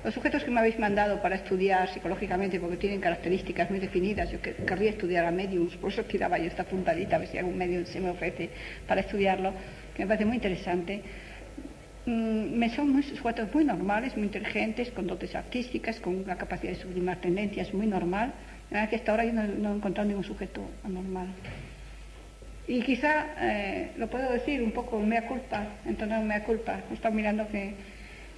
Los sujetos que me habéis mandado para estudiar psicológicamente porque tienen características muy definidas. Yo querría estudiar a mediums, por eso tiraba yo esta puntadita a ver si algún medium se me ofrece para estudiarlo, que me parece muy interesante. Son sujetos muy normales, muy inteligentes, con dotes artísticas, con una capacidad de sublimar tendencias muy normal. La verdad que hasta ahora yo no he encontrado ningún sujeto anormal. Y quizá, lo puedo decir un poco mea culpa, entonces mea culpa. He estado mirando que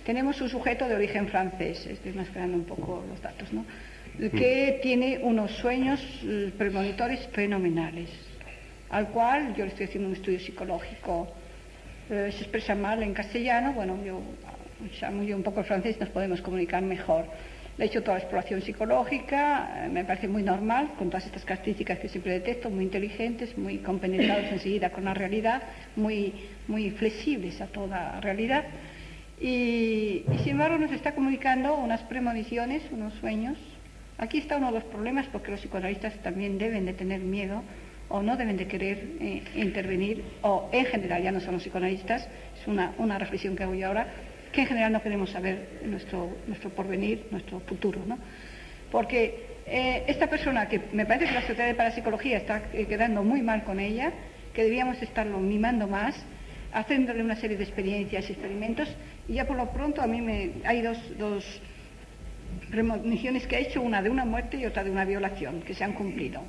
tenemos un sujeto de origen francés, estoy mascarando un poco los datos, ¿no? Que tiene unos sueños premonitores fenomenales, al cual yo le estoy haciendo un estudio psicológico. Se expresa mal en castellano, bueno, yo un poco el francés, nos podemos comunicar mejor. Le he hecho toda la exploración psicológica, me parece muy normal, con todas estas características que siempre detecto, muy inteligentes, muy compenetrados enseguida con la realidad, muy flexibles a toda realidad. y sin embargo nos está comunicando unas premoniciones, unos sueños. Aquí está uno de los problemas, porque los psicoanalistas también deben de tener miedo o no deben de querer intervenir, o en general, ya no son los psicoanalistas, es una reflexión que hago yo ahora, que en general no queremos saber nuestro porvenir, nuestro futuro, ¿no? Porque esta persona, que me parece que la Sociedad de Parapsicología está quedando muy mal con ella, que debíamos estarlo mimando más, haciéndole una serie de experiencias y experimentos, y ya por lo pronto a mí hay dos premoniciones que ha hecho, una de una muerte y otra de una violación, que se han cumplido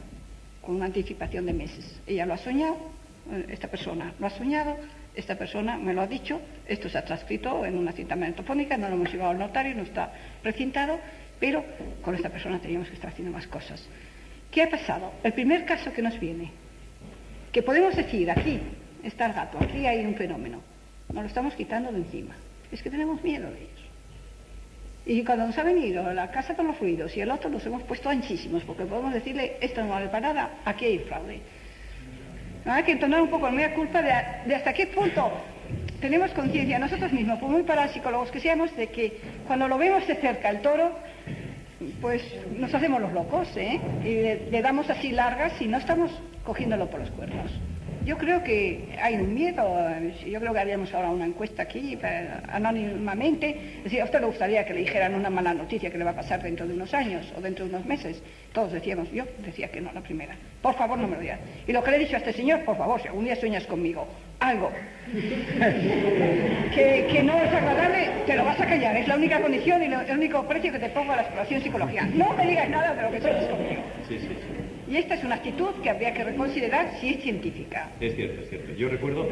con una anticipación de meses. Ella lo ha soñado, esta persona lo ha soñado, esta persona me lo ha dicho, esto se ha transcrito en una cinta magnetofónica, no lo hemos llevado al notario, no está precintado, pero con esta persona teníamos que estar haciendo más cosas. ¿Qué ha pasado? El primer caso que nos viene, que podemos decir, aquí está el gato, aquí hay un fenómeno, nos lo estamos quitando de encima, es que tenemos miedo de ellos. Y cuando nos ha venido la casa con los fluidos y el otro, nos hemos puesto anchísimos, porque podemos decirle, esto no vale para nada, aquí hay fraude. Hay que entonar un poco la mea culpa de hasta qué punto tenemos conciencia nosotros mismos, por muy parapsicólogos que seamos, de que cuando lo vemos de cerca el toro, pues nos hacemos los locos, ¿eh? Y le damos así largas y no estamos cogiéndolo por los cuernos. Yo creo que hay un miedo, yo creo que haríamos ahora una encuesta aquí, anónimamente, es decir, ¿a usted le gustaría que le dijeran una mala noticia que le va a pasar dentro de unos años o dentro de unos meses? Todos decíamos, yo decía que no, la primera. Por favor, no me lo digas. Y lo que le he dicho a este señor, por favor, si algún día sueñas conmigo, algo que no es agradable, te lo vas a callar. Es la única condición y el único precio que te pongo a la exploración psicología. No me digas nada de lo que sueñas conmigo. Sí, sí. Y esta es una actitud que habría que reconsiderar si es científica. Es cierto, es cierto. Yo recuerdo...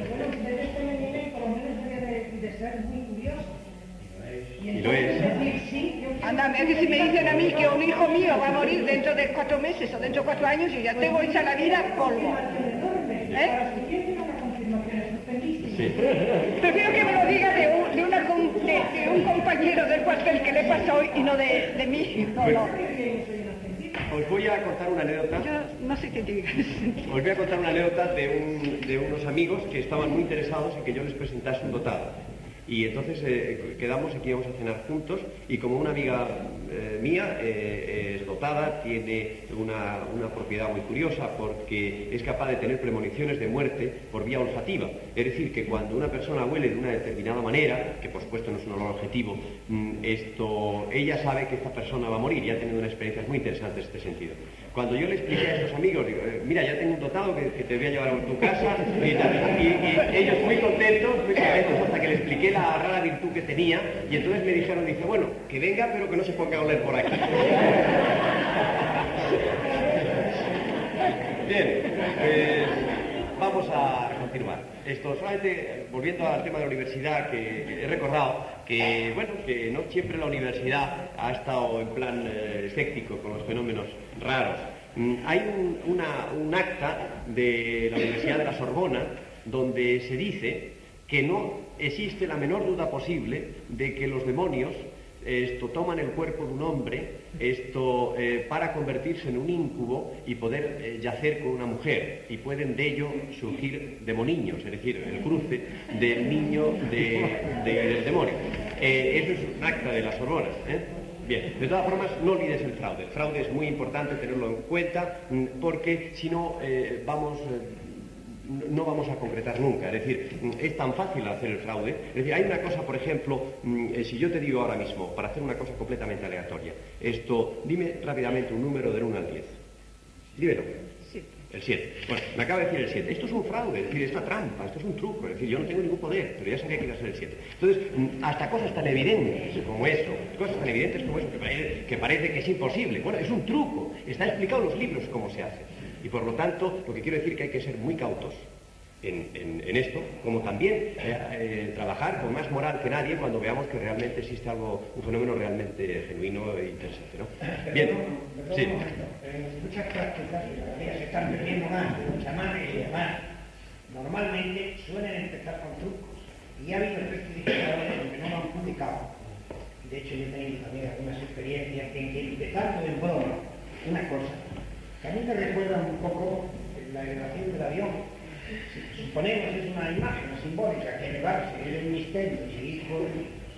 Y lo es. Anda, es que si me dicen a mí que un hijo mío va a morir dentro de 4 meses o dentro de 4 años, yo ya tengo hecha la vida polvo. Sí. Prefiero que me lo diga de un compañero del cuartel que le pasó hoy y no de mí. No. Os voy a contar una anécdota. Yo no soy científica. Os voy a contar una anécdota de unos amigos que estaban muy interesados en que yo les presentase un dotado. Y entonces quedamos en que íbamos a cenar juntos, y como una amiga mía es dotada, tiene una propiedad muy curiosa, porque es capaz de tener premoniciones de muerte por vía olfativa. Es decir, que cuando una persona huele de una determinada manera, que por supuesto no es un olor objetivo, ella sabe que esta persona va a morir, y ha tenido unas experiencias muy interesantes en este sentido. Cuando yo le expliqué a estos amigos, digo, mira, ya tengo un dotado que te voy a llevar a tu casa, y ellos muy contentos, hasta que le expliqué la rara virtud que tenía, y entonces me dijeron, dice, bueno, que venga, pero que no se ponga a oler por aquí. Bien, pues vamos a continuar. Esto, solamente volviendo al tema de la universidad, que he recordado que, bueno, que no siempre la universidad ha estado en plan escéptico con los fenómenos raros. Hay un acta de la Universidad de la Sorbona donde se dice que no existe la menor duda posible de que los demonios toman el cuerpo de un hombre para convertirse en un íncubo y poder yacer con una mujer, y pueden de ello surgir demoniños, es decir, el cruce del niño del demonio. Eso es un acta de la Sorbona. Bien, de todas formas, no olvides el fraude. El fraude es muy importante tenerlo en cuenta, porque si no no vamos a concretar nunca. Es decir, es tan fácil hacer el fraude. Es decir, hay una cosa, por ejemplo, si yo te digo ahora mismo, para hacer una cosa completamente aleatoria, dime rápidamente un número del 1 al 10. Dímelo. 7. El 7. Bueno, me acaba de decir el 7. Esto es un fraude, es decir, es una trampa, esto es un truco. Es decir, yo no tengo ningún poder, pero ya sabía que iba a ser el 7. Entonces, hasta cosas tan evidentes como eso, que parece que es imposible. Bueno, es un truco. Está explicado en los libros cómo se hace. Y por lo tanto, lo que quiero decir es que hay que ser muy cautos en esto, como también trabajar con más moral que nadie cuando veamos que realmente existe un fenómeno realmente genuino e interesante, ¿no? Bien, sí. Muchas prácticas se están perdiendo más, mucha más y demás. Normalmente suelen empezar con trucos, y ha habido investigadores que no lo han publicado. De hecho, yo he tenido también algunas experiencias en que, empezando en broma una cosa que a mí me recuerda un poco la elevación del avión. Si suponemos es una imagen simbólica que elevarse es un misterio y seguir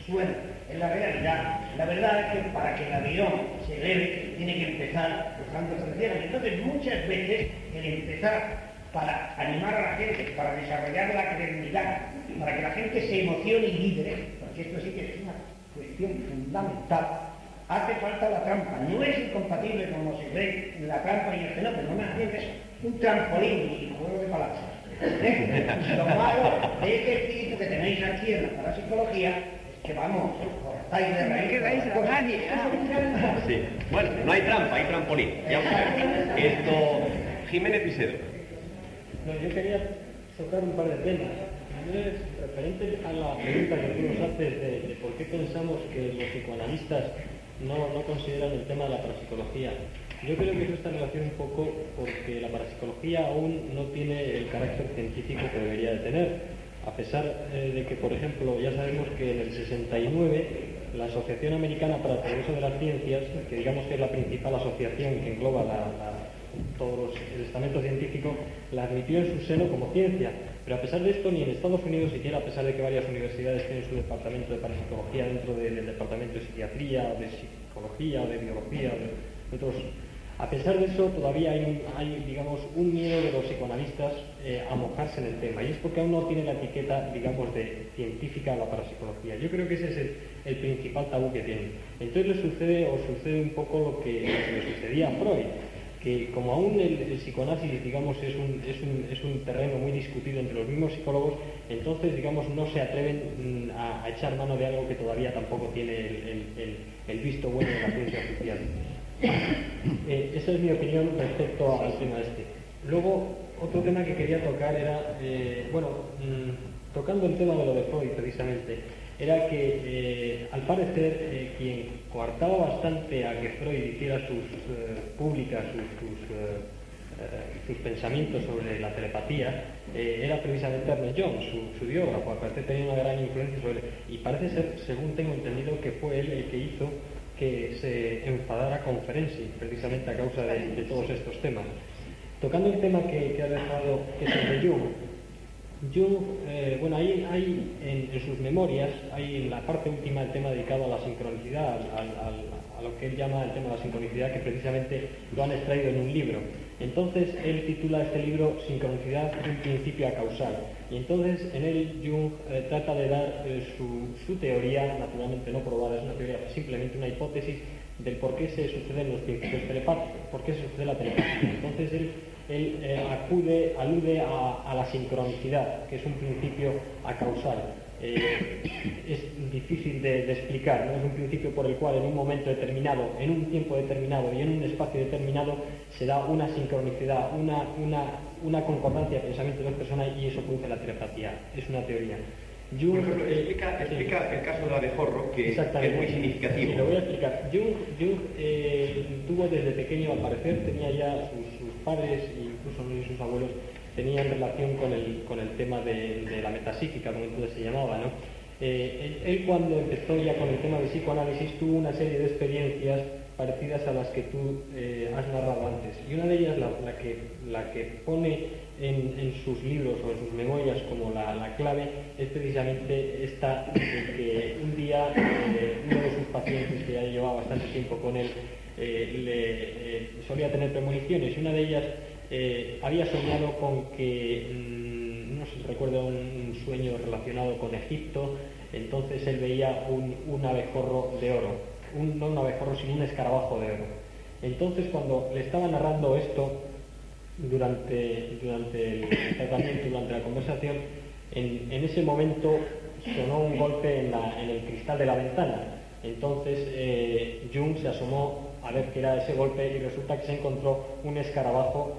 suena. En la realidad, la verdad es que para que el avión se eleve, tiene que empezar buscando fronteras. Entonces, muchas veces, el empezar para animar a la gente, para desarrollar la credibilidad, para que la gente se emocione y libre, porque esto sí que es una cuestión fundamental, hace falta la trampa. No es incompatible como se ve la trampa y el fenómeno, más bien es un trampolín y juego de palabras. Lo malo de este espíritu que tenéis aquí en la parapsicología es que vamos, cortáis de raíz. Que vais a nadie. Sí. Bueno, no hay trampa, hay trampolín. Ya os sabéis. Esto, Jiménez Pisedo. No, yo quería tocar un par de temas. Primero es referente a la pregunta que tú nos haces de por qué pensamos que los psicoanalistas no consideran el tema de la parapsicología. Yo creo que eso está en relación un poco porque la parapsicología aún no tiene el carácter científico que debería de tener. A pesar de que, por ejemplo, ya sabemos que en el 69 la Asociación Americana para el Progreso de las Ciencias, que digamos que es la principal asociación que engloba todos el estamento científico, la admitió en su seno como ciencia. Pero a pesar de esto, ni en Estados Unidos siquiera, a pesar de que varias universidades tienen su departamento de parapsicología dentro del departamento de psiquiatría, o de psicología, o de biología, o de otros, a pesar de eso, todavía hay digamos, un miedo de los psicoanalistas a mojarse en el tema, y es porque aún no tiene la etiqueta, digamos, de científica a la parapsicología. Yo creo que ese es el principal tabú que tienen. Entonces sucede un poco lo que le sucedía a Freud, que como aún el psicoanálisis, digamos, es un terreno muy discutido entre los mismos psicólogos, entonces, digamos, no se atreven a echar mano de algo que todavía tampoco tiene el visto bueno de la ciencia oficial. Esa es mi opinión respecto al tema este. Luego, otro tema que quería tocar era, tocando el tema de lo de Freud precisamente, era que al parecer quien coartaba bastante a que Freud hiciera públicas sus pensamientos sobre la telepatía era precisamente Ernest Jones, su biógrafo. Al parecer tenía una gran influencia sobre él, y parece ser, según tengo entendido, que fue él el que hizo que se enfadara con Ferenczi, precisamente a causa de todos estos temas. Tocando el tema que ha dejado, que es el de Jung, hay en sus memorias, hay en la parte última el tema dedicado a la sincronicidad, a lo que él llama el tema de la sincronicidad, que precisamente lo han extraído en un libro. Entonces él titula este libro Sincronicidad, un principio a causal. Y entonces en él Jung trata de dar su teoría, naturalmente no probada, es una teoría, simplemente una hipótesis del por qué se suceden los principios telepáticos, por qué se sucede la telepatía. Entonces él alude a la sincronicidad, que es un principio a causal. Es difícil de explicar, ¿no? Es un principio por el cual en un momento determinado, en un tiempo determinado y en un espacio determinado se da una sincronicidad, una concordancia de pensamiento de dos personas, y eso produce la telepatía. Es una teoría. Por ejemplo, explica el caso de la abejorro, que es muy significativo. Sí, lo voy a explicar. Jung tuvo desde pequeño, al parecer, tenía ya sus padres e incluso sus abuelos tenían relación con el tema de la metapsíquica, como entonces se llamaba, ¿no? Él cuando empezó ya con el tema del psicoanálisis tuvo una serie de experiencias parecidas a las que tú has narrado antes, y una de ellas, la que pone en sus libros o en sus memorias como la clave, es precisamente esta de que un día uno de sus pacientes, que ya llevaba bastante tiempo con él, solía tener premoniciones, y una de ellas había soñado con que, no sé, recuerdo un sueño relacionado con Egipto. Entonces él veía un abejorro de oro, no un abejorro, sino un escarabajo de oro. Entonces, cuando le estaba narrando esto durante el tratamiento, durante la conversación, en ese momento sonó un golpe en el cristal de la ventana. Entonces Jung se asomó a ver qué era ese golpe, y resulta que se encontró un escarabajo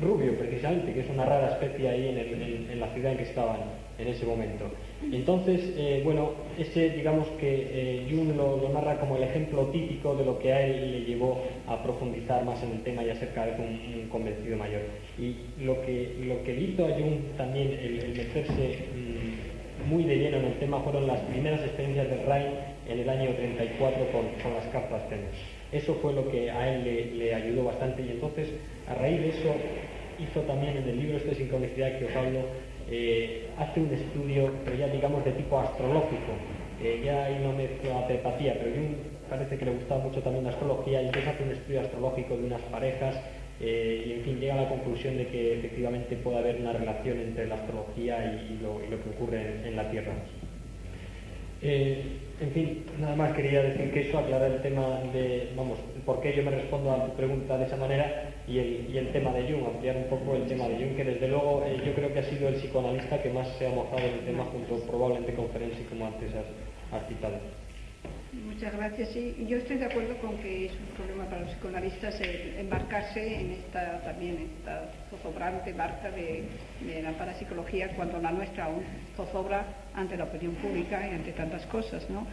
rubio, precisamente, que es una rara especie ahí en la ciudad en que estaban en ese momento. Entonces, digamos que Jung lo narra como el ejemplo típico de lo que a él le llevó a profundizar más en el tema y a ser cada vez un convencido mayor. Y lo que le hizo a Jung también el meterse muy de lleno en el tema fueron las primeras experiencias de Rhein en el año 34 con las cartas tenues. Eso fue lo que a él le ayudó bastante, y entonces, a raíz de eso, hizo también en el libro este Sincronicidad que os hablo, hace un estudio, pero ya digamos de tipo astrológico, ya hay una mezcla telepatía, pero Jung parece que le gustaba mucho también la astrología y entonces hace un estudio astrológico de unas parejas y en fin llega a la conclusión de que efectivamente puede haber una relación entre la astrología y lo que ocurre en la Tierra. En fin, nada más quería decir que eso, aclarar el tema de, vamos, por qué yo me respondo a tu pregunta de esa manera y el tema de Jung, ampliar un poco el tema de Jung, que desde luego yo creo que ha sido el psicoanalista que más se ha mojado en el tema junto probablemente con Ferenczi, como antes has citado. Muchas gracias. Sí, yo estoy de acuerdo con que es un problema para los psicoanalistas embarcarse en esta zozobrante barca de la parapsicología, cuando la nuestra aún zozobra ante la opinión pública y ante tantas cosas, ¿no?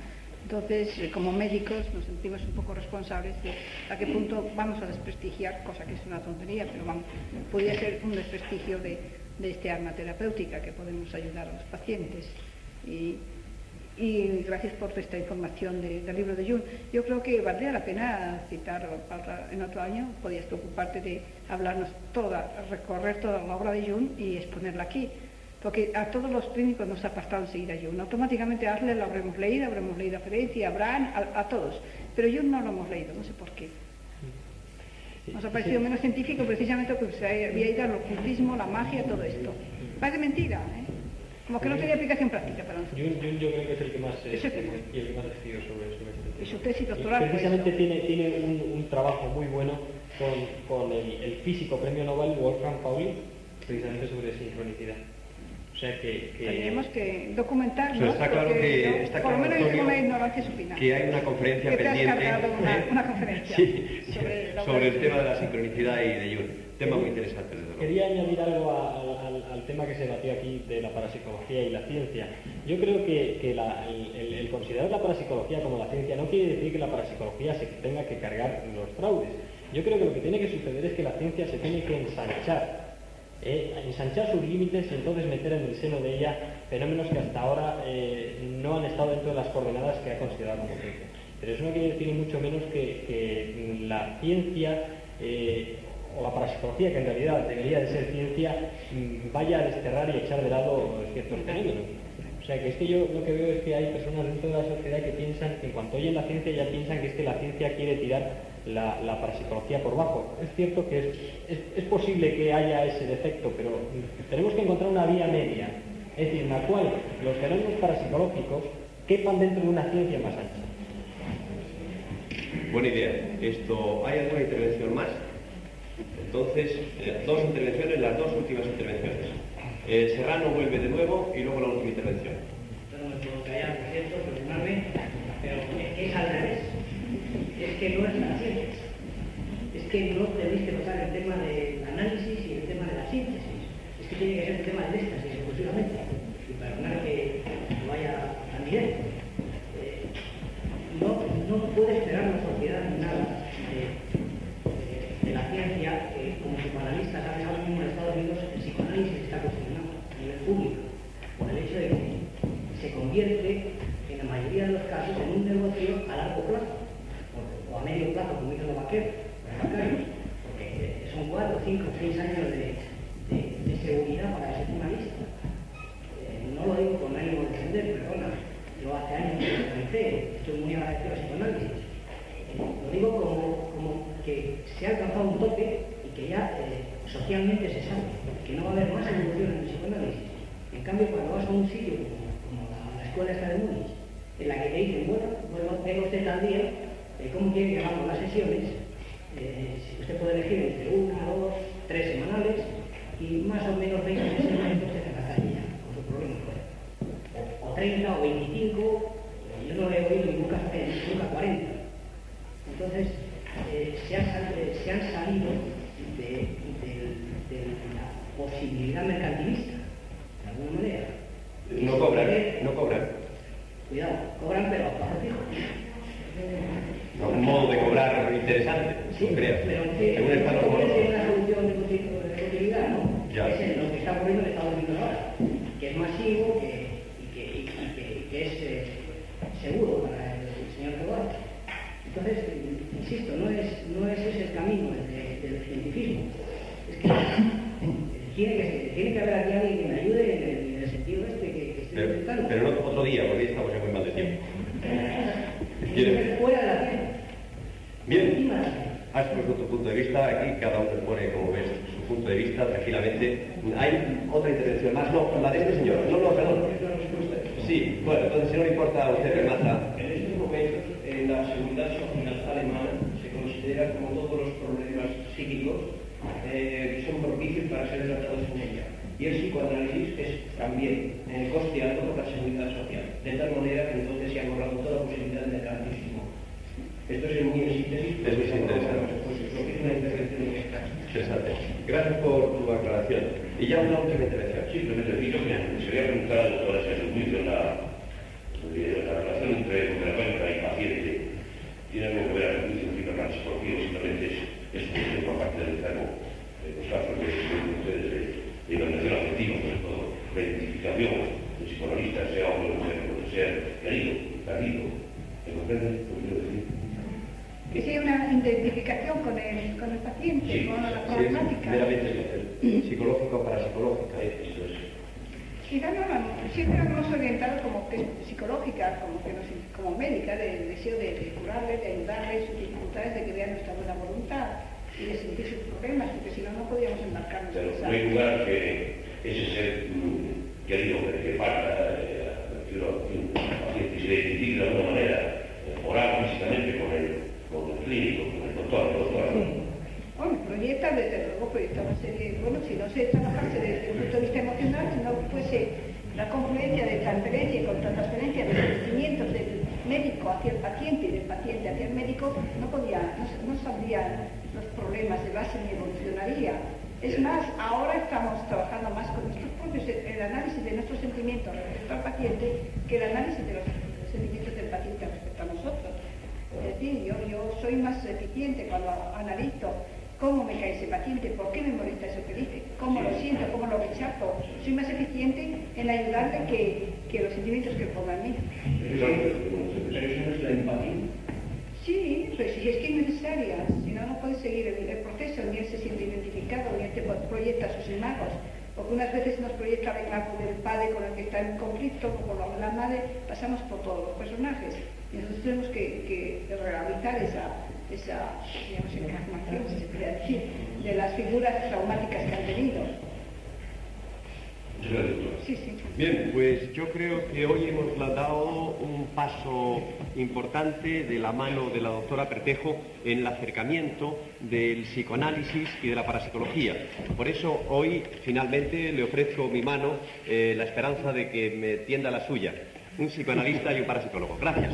Entonces, como médicos nos sentimos un poco responsables de a qué punto vamos a desprestigiar, cosa que es una tontería, pero vamos, podría ser un desprestigio de este arma terapéutica que podemos ayudar a los pacientes. Y gracias por esta información del libro de Jung. Yo creo que valdría la pena citar en otro año, podías ocuparte de hablarnos recorrer toda la obra de Jung y exponerla aquí. Porque a todos los clínicos nos ha pasado enseguida Jung. Automáticamente a Adler lo habremos leído a Ferenczi, a Abraham, a todos. Pero Jung no lo hemos leído, no sé por qué. Nos ha parecido menos científico precisamente porque se había ido al ocultismo, la magia, todo esto. Parece mentira, ¿eh? Como que no tenía aplicación práctica para nosotros. Jung yo creo que es el que más decidió sobre este tema. Y su tesis doctoral. Precisamente tiene un trabajo muy bueno con el físico premio Nobel Wolfgang Pauli, precisamente sobre sincronicidad. O sea que tenemos que documentarnos. Está claro que está por lo menos Antonio, es una ignorancia supina. que hay una conferencia que pendiente. Te has cargado una conferencia sí, sobre el tema de la sincronicidad. sincronicidad y de Jung. Tema muy interesante, desde luego. Quería añadir algo al tema que se debatió aquí de la parapsicología y la ciencia. Yo creo que el considerar la parapsicología como la ciencia no quiere decir que la parapsicología se tenga que cargar los fraudes. Yo creo que lo que tiene que suceder es que la ciencia se tiene que ensanchar sus límites y entonces meter en el seno de ella fenómenos que hasta ahora no han estado dentro de las coordenadas que ha considerado como ciencia. Pero eso no quiere decir ni mucho menos que la ciencia o la parapsicología, que en realidad debería de ser ciencia, vaya a desterrar y echar de lado ciertos fenómenos. O sea que es que yo lo que veo es que hay personas dentro de la sociedad que piensan, que en cuanto oyen la ciencia ya piensan que es que la ciencia quiere tirar la parapsicología por bajo. Es cierto que es posible que haya ese defecto, pero tenemos que encontrar una vía media, es decir, en la cual los fenómenos parapsicológicos quepan dentro de una ciencia más ancha. Buena idea. ¿Hay alguna intervención más? Entonces, dos intervenciones, las dos últimas intervenciones. Serrano vuelve de nuevo y luego la última intervención. Yo no me puedo callar, por cierto, perdonadme, pero es al revés. Es que no es la ciencia. Es que no tenéis que pasar el tema del análisis y el tema de la síntesis. Es que tiene que ser el tema del éxtasis exclusivamente. Y perdonad que vaya tan directo. No puede esperar la sociedad nada de la ciencia, que como psicoanalistas saben ahora mismo en Estados Unidos el psicoanálisis está cuestionado a nivel público por el hecho de que se convierte en la mayoría de los casos en un negocio a largo plazo o a medio plazo, como dicen los vaqueros, porque son 4, 5, 6 años de seguridad para el psicoanalista. No lo digo con ánimo de defender, perdona, yo hace años que lo comencé, estoy muy agradecido al psicoanálisis. Lo digo como que se ha alcanzado un tope y que ya socialmente se sabe que no va a haber más evolución en el psicoanálisis. En cambio, cuando vas a un sitio como la escuela esta de Múnich, en la que te dicen, bueno, venga usted tal día, ¿cómo quiere que hagamos las sesiones? Si usted puede elegir entre 1, 2, 3 semanales y más o menos 20 sesiones, entonces en la calle ya, con su problema fuera. O 30 o 25, yo no le he oído nunca 40. Entonces, se han salido de la posibilidad mercantilista, de alguna manera. No cobran. Cuidado, cobran pero a plazo fijo. Un modo de cobrar interesante, Sí, creo. pero En un estado como tiene una solución de utilidad, ¿no? Ya. Es lo que está ocurriendo en Estados Unidos ahora, que es masivo y que es seguro para el señor Cobol. Entonces, insisto, no es ese el camino del cientifismo. Es que tiene que haber aquí alguien que me ayude en el sentido que esté Pero no otro día, porque hoy estamos ya muy mal de tiempo. ¿Quieren? Fuera de la tienda. Bien, has puesto tu punto de vista, aquí cada uno pone, como ves, su punto de vista tranquilamente. ¿Hay otra intervención más? No, la de este señor. No, perdón. Sí, bueno, entonces si no le importa a usted que mata. En estos momentos, la seguridad social alemana se considera como todos los problemas psíquicos son propicios para ser tratados con ella. Y el psicoanálisis es también costeado por la seguridad social, de tal manera que entonces se ha borrado toda posibilidad de garantismo. Esto es muy en síntesis. Es muy interesante. Pues lo que es una intervención Interesante. Gracias por tu aclaración. Y ya una última intervención. Simplemente digo que se voy a preguntar a la doctora si a su juicio la relación entre terapeuta y paciente tiene algo que ver a su juicio con la psicología o simplemente es un juicio por parte del enfermo. Los casos que ustedes de evaluación afectiva, sobre todo, la identificación del psicoanalista, sea hombre o mujer, o sea querido, perdido. ¿Me comprenden lo que quiero decir? Que sea una identificación con el paciente, Sí, con la sí, problemática. meramente psicológico para psicológica. Eso es. Quizá siempre nos hemos orientado como que psicológica, como médica, del deseo de curarle, de ayudarle, sus dificultades, de que vea nuestra buena voluntad y de sentir sus problemas, porque si no, no podíamos embarcarnos Pero en esa. no hay lugar que ese ser querido que falta, refiero a paciente, se identifique de alguna manera, oral físicamente con el clínico, con el doctor. Bueno, proyecta, desde luego, proyecta una serie, bueno, si no se trabajase desde el punto de vista emocional, si no fuese la confluencia de transferencia y contratransferencia de los sentimientos del médico hacia el paciente y del paciente hacia el médico, no saldrían los problemas de base ni evolucionaría. Es más, ahora estamos trabajando más con nuestros propios, el análisis de nuestros sentimientos respecto al paciente que el análisis de los sentimientos del paciente respecto a nosotros. Es decir, yo soy más eficiente cuando analizo cómo me cae ese paciente, por qué me molesta eso que dice, cómo lo siento, cómo lo rechazo. Soy más eficiente en ayudarle que los sentimientos que pongan en mí. Pero eso no es la empatía. Sí, pero si es que es necesaria, si no, no puede seguir el proceso, ni él se siente identificado, ni él te proyecta sus imagos. Porque unas veces nos proyecta la imagen del padre con el que está en conflicto, o con la madre, pasamos por todos los personajes. Y nosotros tenemos que realizar esa digamos, encarnación, si se puede decir, de las figuras traumáticas que han tenido. Sí. Bien, pues yo creo que hoy hemos dado un paso importante de la mano de la doctora Pretejo en el acercamiento del psicoanálisis y de la parapsicología. Por eso hoy finalmente le ofrezco mi mano, la esperanza de que me tienda la suya. Un psicoanalista y un parapsicólogo. Gracias.